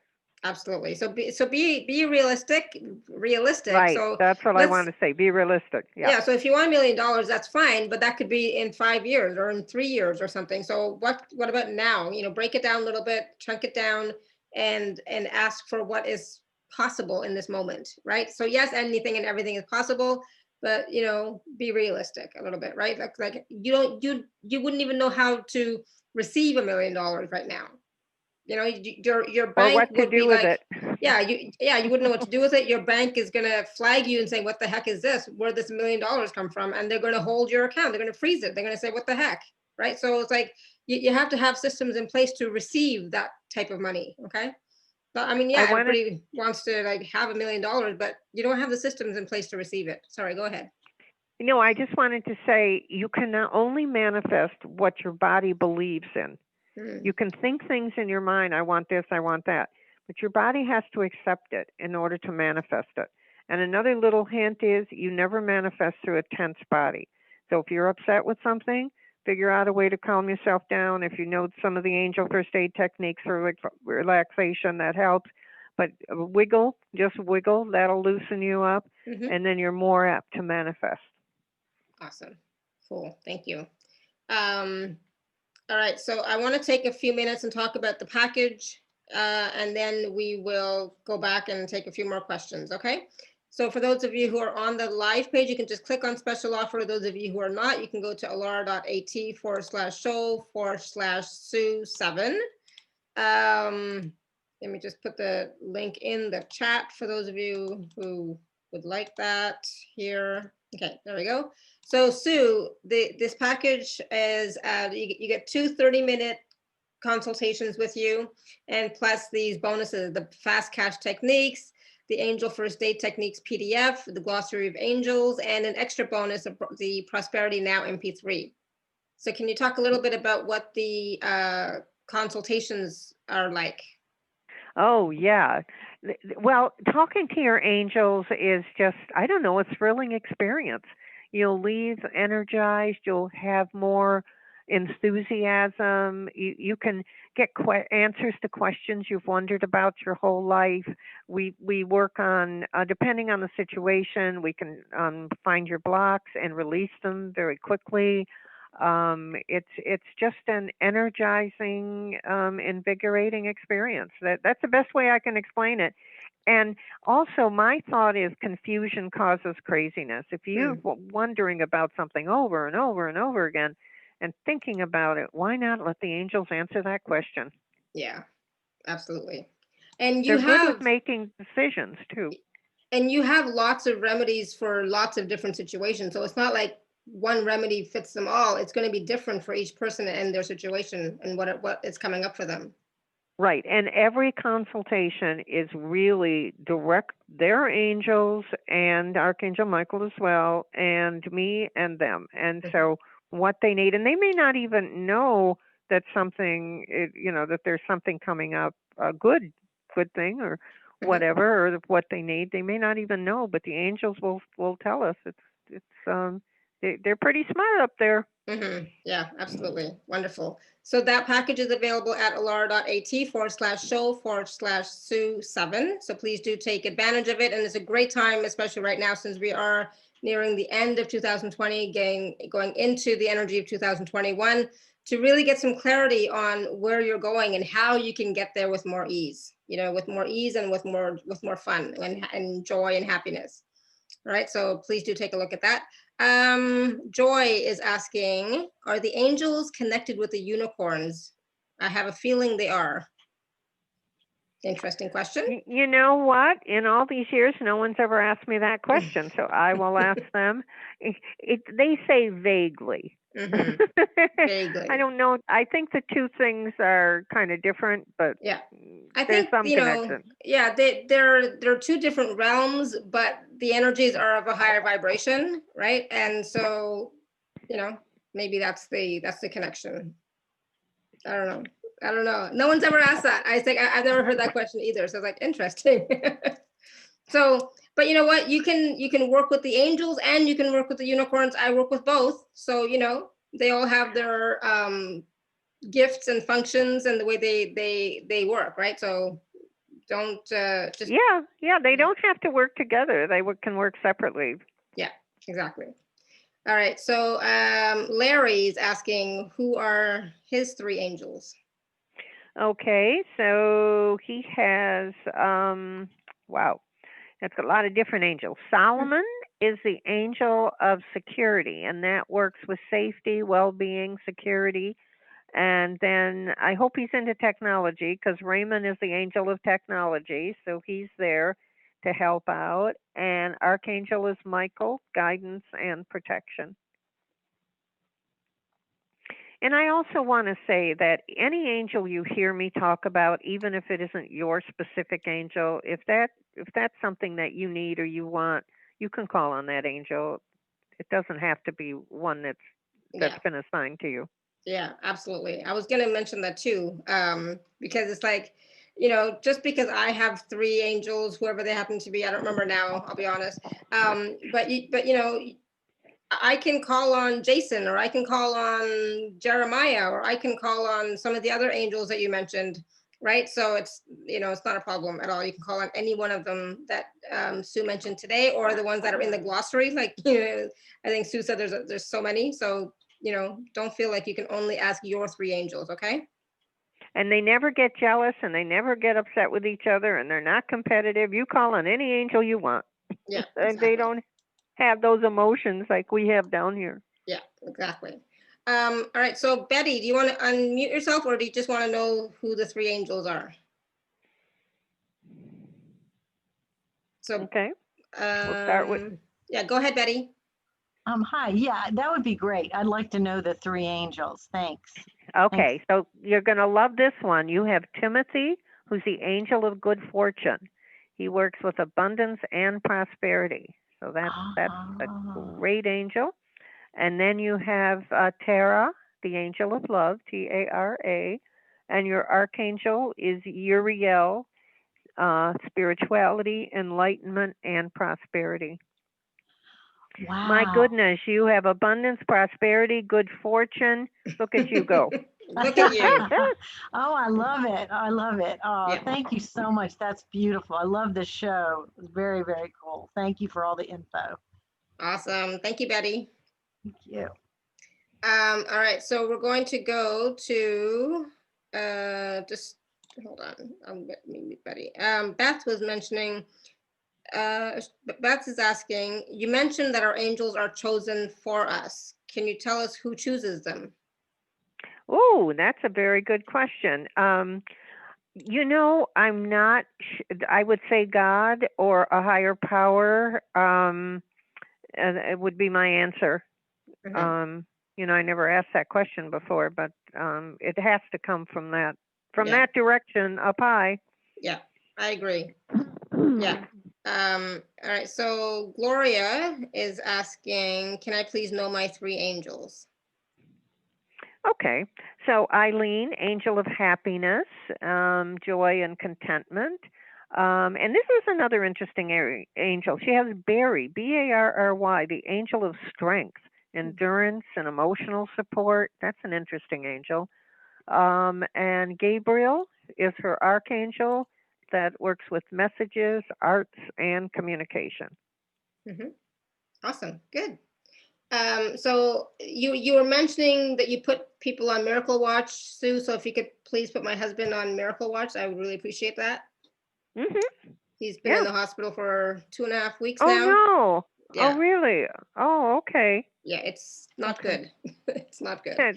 Absolutely. So be realistic. Right. So that's what I want to say. Be realistic. Yeah. So if you want $1 million, that's fine, but that could be in 5 years or in 3 years or something. So what about now? Break it down a little bit, chunk it down, and ask for what is possible in this moment, right? So yes, anything and everything is possible, but be realistic a little bit, right? Like you wouldn't even know how to receive $1 million right now. Your bank would be like, you wouldn't know what to do with it. Your bank is gonna flag you and say, what the heck is this? Where does $1 million come from? And they're gonna hold your account. They're gonna freeze it. They're gonna say, what the heck, right? So it's like you have to have systems in place to receive that type of money. Okay. But I mean, everybody wants to like have $1 million, but you don't have the systems in place to receive it. Sorry, go ahead. I just wanted to say you can not only manifest what your body believes in. You can think things in your mind, I want this, I want that, but your body has to accept it in order to manifest it. And another little hint is you never manifest through a tense body. So if you're upset with something, figure out a way to calm yourself down. If you know some of the angel first aid techniques for relaxation, that helps. But just wiggle, that'll loosen you up, and then you're more apt to manifest. Awesome. Cool. Thank you. All right, so I want to take a few minutes and talk about the package, and then we will go back and take a few more questions, okay? So for those of you who are on the live page, you can just click on special offer. Those of you who are not, you can go to alara.at/show/Sue7. Let me just put the link in the chat for those of you who would like that here. Okay, there we go. So Sue, this package is, you get 2 30-minute consultations with you, and plus these bonuses, the fast cash techniques, the angel first aid techniques PDF, the glossary of angels, and an extra bonus of the Prosperity Now MP3. So can you talk a little bit about what the consultations are like? Oh, yeah. Well, talking to your angels is just, I don't know, a thrilling experience. You'll leave energized. You'll have more enthusiasm. You can get answers to questions you've wondered about your whole life. We work on, depending on the situation, we can find your blocks and release them very quickly. It's just an energizing, invigorating experience. That's the best way I can explain it. And also, my thought is confusion causes craziness. If you're wondering about something over and over and over again and thinking about it, why not let the angels answer that question? Yeah, absolutely. And they're good with making decisions too. And you have lots of remedies for lots of different situations. So it's not like one remedy fits them all. It's going to be different for each person and their situation and what is coming up for them. Right. And every consultation is really direct, their angels and Archangel Michael as well, and me and them. And so what they need, and they may not even know that something, that there's something coming up, a good thing or whatever, or what they need. They may not even know, but the angels will tell us. They're pretty smart up there. Yeah, absolutely. Wonderful. So that package is available at alara.at/show/Sue7. So please do take advantage of it. And it's a great time, especially right now, since we are nearing the end of 2020, going into the energy of 2021, to really get some clarity on where you're going and how you can get there with more ease, with more ease and with more fun and joy and happiness. All right, so please do take a look at that. Joy is asking, are the angels connected with the unicorns? I have a feeling they are. Interesting question. You know what? In all these years, no one's ever asked me that question, so I will ask them. They say vaguely. Vaguely. I don't know. I think the two things are kind of different, but yeah, I there's think some connection. Yeah, they're two different realms, but the energies are of a higher vibration, right? And so, maybe that's the connection. I don't know. No one's ever asked that. I think I've never heard that question either. So it's like, interesting. So, but you know what? You can work with the angels and you can work with the unicorns. I work with both. So, they all have their gifts and functions and the way they work, right? So don't just they don't have to work together. They can work separately. Yeah, exactly. All right, so Larry's asking, who are his three angels? Okay, so he has wow, that's a lot of different angels. Solomon is the angel of security, and that works with safety, well-being, security. And then I hope he's into technology, because Raymond is the angel of technology, so he's there to help out. And Archangel is Michael, guidance and protection. And I also want to say that any angel you hear me talk about, even if it isn't your specific angel, if that's something that you need or you want, you can call on that angel. It doesn't have to be one that's been assigned to you. Yeah, absolutely. I was going to mention that too, because it's like, just because I have three angels, whoever they happen to be, I don't remember now, I'll be honest. But I can call on Jason, or I can call on Jeremiah, or I can call on some of the other angels that you mentioned, right? So it's, it's not a problem at all. You can call on any one of them that Sue mentioned today, or the ones that are in the glossary. Like, I think Sue said there's so many. So, don't feel like you can only ask your three angels, okay? And they never get jealous, and they never get upset with each other, and they're not competitive. You call on any angel you want. Yeah, and they don't have those emotions like we have down here. Yeah, exactly. All right, so Betty, do you want to unmute yourself, or do you just want to know who the three angels are? So okay, we'll start with. Yeah, go ahead, Betty. Hi. Yeah, that would be great. I'd like to know the three angels. Thanks. Okay, so you're going to love this one. You have Timothy, who's the angel of good fortune. He works with abundance and prosperity. So that's a great angel. And then you have Tara, the angel of love, Tara, and your archangel is Uriel, spirituality, enlightenment, and prosperity. Wow. My goodness, you have abundance, prosperity, good fortune. Look at you go. Look at you. Oh, I love it. I love it. Oh, yeah. Thank you so much. That's beautiful. I love the show. It was very, very cool. Thank you for all the info. Awesome. Thank you, Betty. Thank you. All right, so we're going to go to just hold on. I'm Betty. Beth was mentioning. Beth is asking. You mentioned that our angels are chosen for us. Can you tell us who chooses them? Oh, that's a very good question. I'm not. I would say God or a higher power. It would be my answer. Mm-hmm. I never asked that question before, but it has to come from that that direction up high. Yeah, I agree. Yeah. All right. So Gloria is asking, can I please know my three angels? Okay, so Eileen, angel of happiness, joy and contentment. And this is another interesting angel. She has Barry, Barry, the angel of strength, endurance, and emotional support. That's an interesting angel. And Gabriel is her archangel that works with messages, arts, and communication. Mm-hmm. Awesome. Good. So you were mentioning that you put people on Miracle Watch, Sue. So if you could please put my husband on Miracle Watch, I would really appreciate that. Mm-hmm. He's been in the hospital for 2.5 weeks Oh now. no. Yeah. Oh really? Oh, okay. Yeah, it's not good. It's not good. Yeah,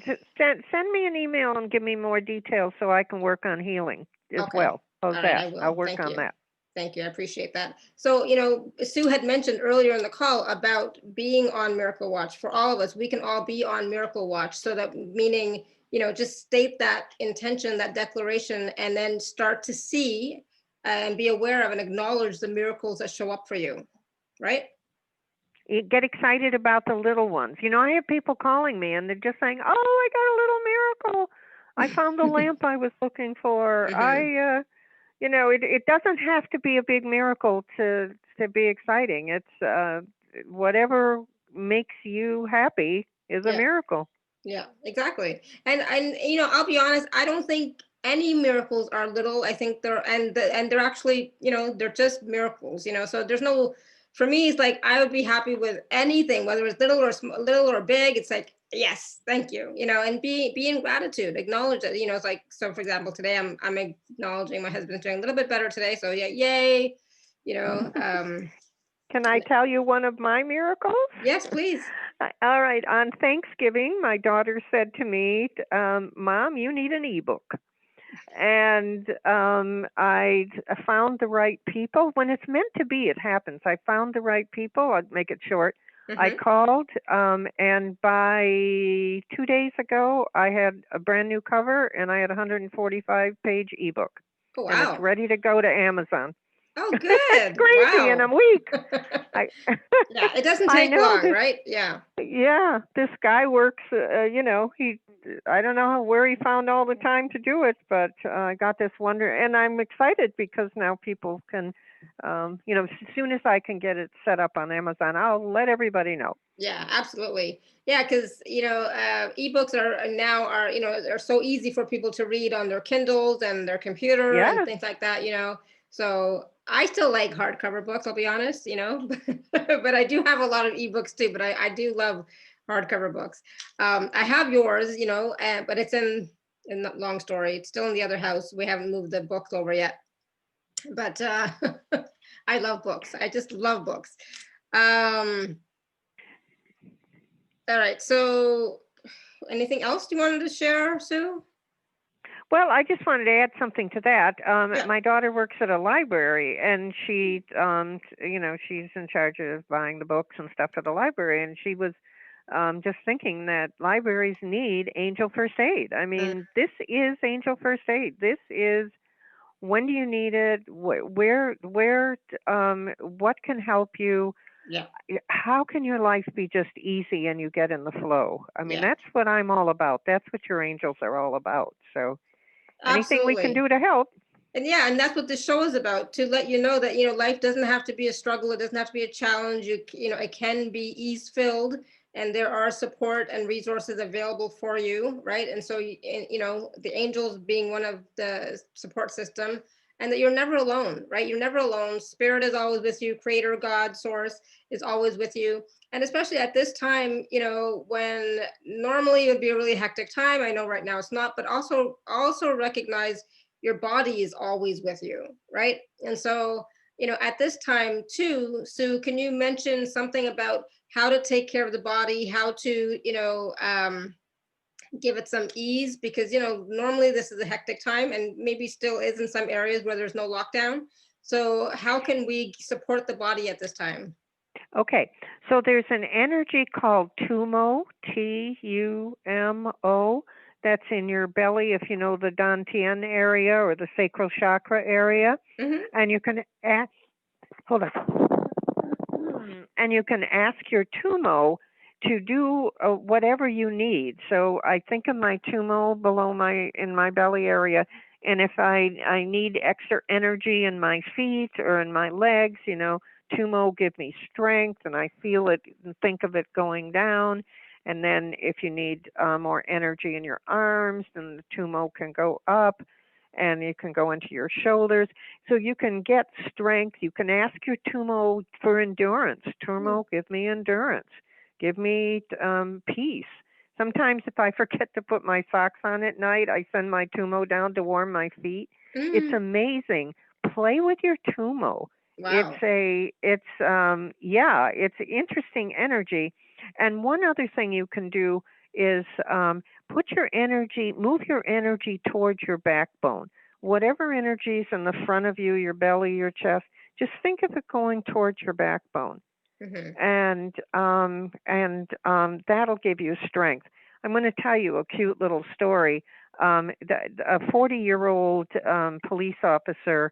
send me an email and give me more details so I can work on healing as well. How's All right, that? I will. I'll work Thank on you. that. Thank you. I appreciate that. So, Sue had mentioned earlier in the call about being on Miracle Watch. For all of us, we can all be on Miracle Watch. So that meaning, just state that intention, that declaration, and then start to see and be aware of and acknowledge the miracles that show up for you, right? You get excited about the little ones. I have people calling me and they're just saying, "Oh, I got a little miracle. I found the lamp I was looking for. It doesn't have to be a big miracle to be exciting. It's whatever makes you happy is a miracle." Yeah, exactly. And I'll be honest, I don't think any miracles are little. I think they're and they're actually, they're just miracles, So there's no, for me, it's like I would be happy with anything, whether it's little or big. It's like, yes, thank you, and be in gratitude, acknowledge that, it's like, so for example, today I'm acknowledging my husband's doing a little bit better today. So yeah, yay, Can I tell you one of my miracles? Yes, please. All right. On Thanksgiving, my daughter said to me, "Mom, you need an ebook." And I found the right people. When it's meant to be, it happens. I found the right people. I'll make it short. I called, and by 2 days ago, I had a brand new cover, and I had a 145-page ebook. Oh, wow. And it's ready to go to Amazon. Oh, good. It's crazy in a week. Yeah, it doesn't take long, right? Yeah. Yeah, this guy works. I don't know where he found all the time to do it, but I got this wonder, and I'm excited because now people can, as soon as I can get it set up on Amazon, I'll let everybody know. Yeah, absolutely. Yeah, because ebooks are so easy for people to read on their Kindles and their computer and things like that. So I still like hardcover books, I'll be honest, but I do have a lot of ebooks too, but I do love hardcover books. I have yours, but it's in that long story. It's still in the other house. We haven't moved the books over yet, but I love books. I just love books. All right. So anything else you wanted to share, Sue? Well, I just wanted to add something to that. My daughter works at a library, and she, she's in charge of buying the books and stuff for the library. And she was just thinking that libraries need Angel First Aid. I mean, this is Angel First Aid. This is, when do you need it? Where, what can help you? Yeah. How can your life be just easy and you get in the flow? I mean, that's what I'm all about. That's what your angels are all about. So anything we can do to help. And and that's what this show is about, to let you know that, life doesn't have to be a struggle. It doesn't have to be a challenge. It can be ease filled, and there are support and resources available for you. Right. And so, the angels being one of the support system, and that you're never alone, right? You're never alone. Spirit is always with you. Creator, God, source is always with you. And especially at this time, when normally it would be a really hectic time. I know right now it's not, but also recognize your body is always with you, right? And so, at this time too, Sue, can you mention something about how to take care of the body, how to, give it some ease? Because, normally this is a hectic time, and maybe still is in some areas where there's no lockdown. So how can we support the body at this time? Okay, so there's an energy called Tumo, Tumo, that's in your belly, if you know the Dantian area or the sacral chakra area. And you can ask, hold on. And you can ask your Tumo to do whatever you need. So I think of my tummo below in my belly area, and if I need extra energy in my feet or in my legs, tummo give me strength, and I feel it and think of it going down. And then if you need more energy in your arms, then the tummo can go up, and you can go into your shoulders. So you can get strength. You can ask your tummo for endurance. Tummo, give me endurance. Give me peace. Sometimes if I forget to put my socks on at night, I send my tummo down to warm my feet. It's amazing. Play with your tummo. Wow. It's interesting energy. And one other thing you can do is move your energy towards your backbone. Whatever energy is in the front of you, your belly, your chest, just think of it going towards your backbone. And that'll give you strength. I'm going to tell you a cute little story. A 40-year-old police officer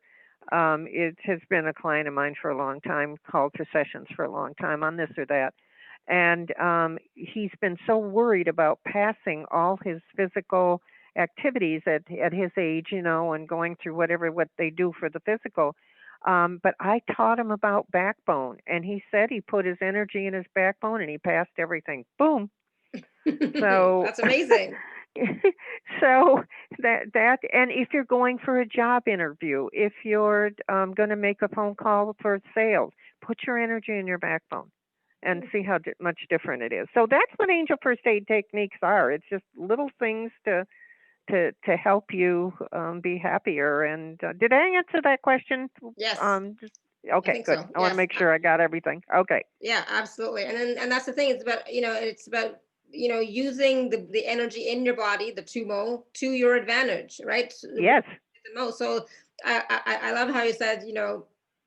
has been a client of mine for a long time, called for sessions for a long time on this or that. And he's been so worried about passing all his physical activities at his age, and going through what they do for the physical. But I taught him about backbone, and he said he put his energy in his backbone and he passed everything. Boom. So that's amazing. So and if you're going for a job interview, if you're going to make a phone call for sales, put your energy in your backbone and see how much different it is. So that's what angel first aid techniques are. It's just little things to help you be happier. And did I answer that question? Yes. Okay, good. So. I want to make sure I got everything. Okay. Yeah, absolutely. And that's the thing. It's about using the energy in your body, the tummo, to your advantage, right? Yes. So I love how you said,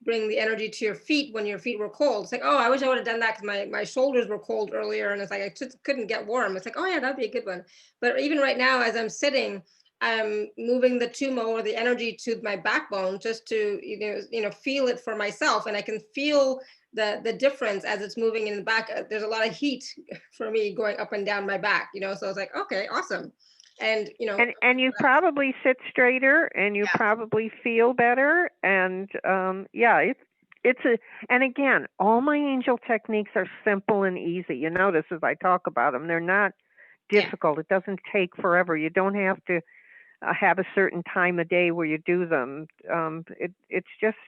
bring the energy to your feet when your feet were cold. It's like, oh, I wish I would have done that because my shoulders were cold earlier, and it's like I just couldn't get warm. It's like, oh yeah, that'd be a good one. But even right now, as I'm sitting, I'm moving the tummo or the energy to my backbone just to feel it for myself, and I can feel the difference as it's moving in the back. There's a lot of heat for me going up and down my back, so it's like, okay, awesome. And and you probably sit straighter, and you probably feel better. And and again, all my angel techniques are simple and easy. You notice as I talk about them, they're not difficult. It doesn't take forever. You don't have to have a certain time of day where you do them. It's just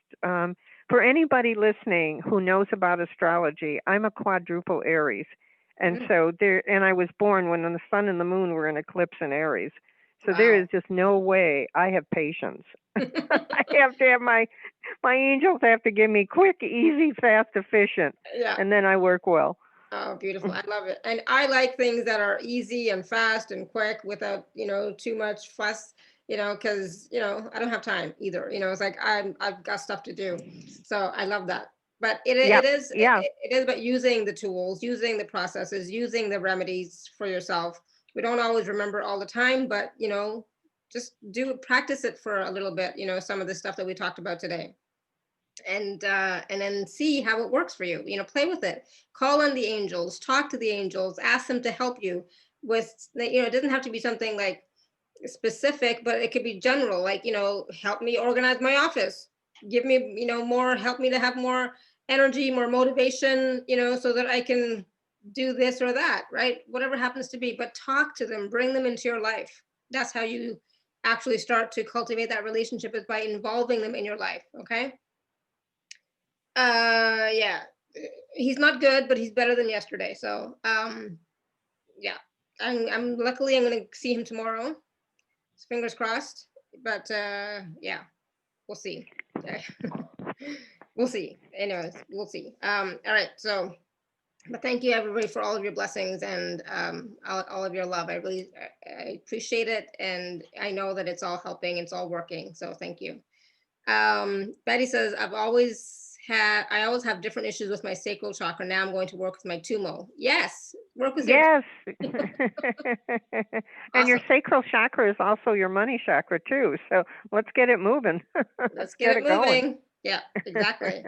for anybody listening who knows about astrology, I'm a quadruple Aries. And so I was born when the sun and the moon were in eclipse in Aries. So there is just no way I have patience. I have to have my angels have to give me quick, easy, fast, efficient. Yeah. And then I work well. Oh, beautiful. I love it. And I like things that are easy and fast and quick without, too much fuss, because, I don't have time either. It's like I've got stuff to do. So I love that. But it is about using the tools, using the processes, using the remedies for yourself. We don't always remember all the time, but, just practice it for a little bit, some of the stuff that we talked about today. And then see how it works for you. Play with it. Call on the angels. Talk to the angels. Ask them to help you with. It doesn't have to be something like specific, but it could be general. Like help me organize my office. Give me more. Help me to have more energy, more motivation. So that I can do this or that. Right. Whatever happens to be. But talk to them. Bring them into your life. That's how you actually start to cultivate that relationship, is by involving them in your life. Okay. Yeah, he's not good, but he's better than yesterday. So yeah, I'm luckily I'm gonna see him tomorrow. Fingers crossed. But yeah, we'll see. We'll see. Anyways, we'll see. All right. So, but thank you everybody for all of your blessings and all of your love. I appreciate it, and I know that it's all helping. It's all working. So thank you. Betty says, I always have different issues with my sacral chakra. Now I'm going to work with my tummo. Yes, work with your and your sacral chakra is also your money chakra too. So let's get it moving. Let's get it moving. Going. Yeah, exactly.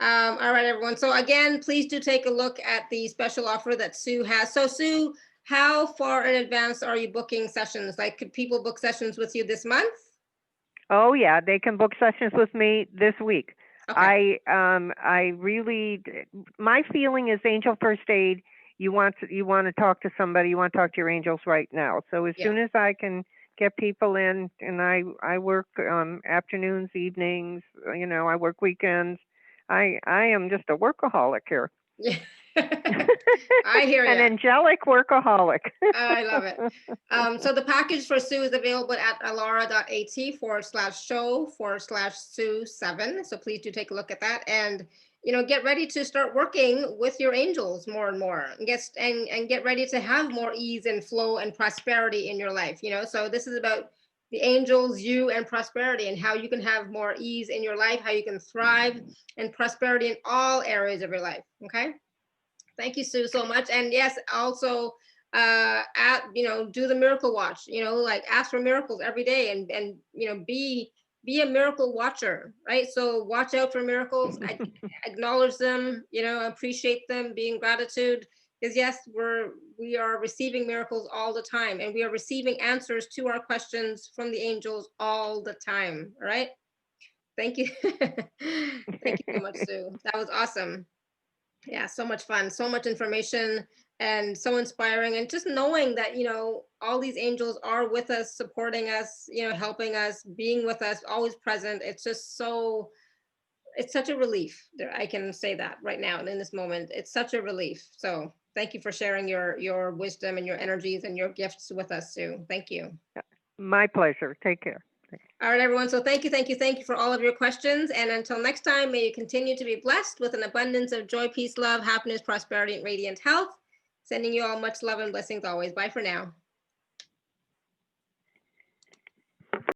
All right, everyone. So again, please do take a look at the special offer that Sue has. So Sue, how far in advance are you booking sessions? Like, could people book sessions with you this month? Oh yeah, they can book sessions with me this week. Okay. I really, my feeling is angel first aid. You want to talk to somebody. You want to talk to your angels right now. So as soon as I can get people in, and I work afternoons, evenings. You know, I work weekends. I am just a workaholic here. Yeah. I hear An you. angelic workaholic. I love it. So the package for Sue is available at alara.at/show/Sue7. So please do take a look at that, and get ready to start working with your angels more and more, and get ready to have more ease and flow and prosperity in your life. So this is about the angels, you, and prosperity, and how you can have more ease in your life, how you can thrive, and prosperity in all areas of your life. Okay. Thank you, Sue, so much. And yes, also do the miracle watch, like ask for miracles every day, and be a miracle watcher, right? So watch out for miracles, acknowledge them, appreciate them, be in gratitude, because yes, we are receiving miracles all the time, and we are receiving answers to our questions from the angels all the time. All right. Thank you. Thank you so much, Sue. That was awesome. Yeah, so much fun, so much information, and so inspiring. And just knowing that, all these angels are with us, supporting us, helping us, being with us, always present. It's just it's such a relief. I can say that right now in this moment. It's such a relief. So thank you for sharing your wisdom and your energies and your gifts with us, Sue. Thank you. My pleasure. Take care. All right, everyone. So thank you for all of your questions. And until next time, may you continue to be blessed with an abundance of joy, peace, love, happiness, prosperity, and radiant health. Sending you all much love and blessings always. Bye for now.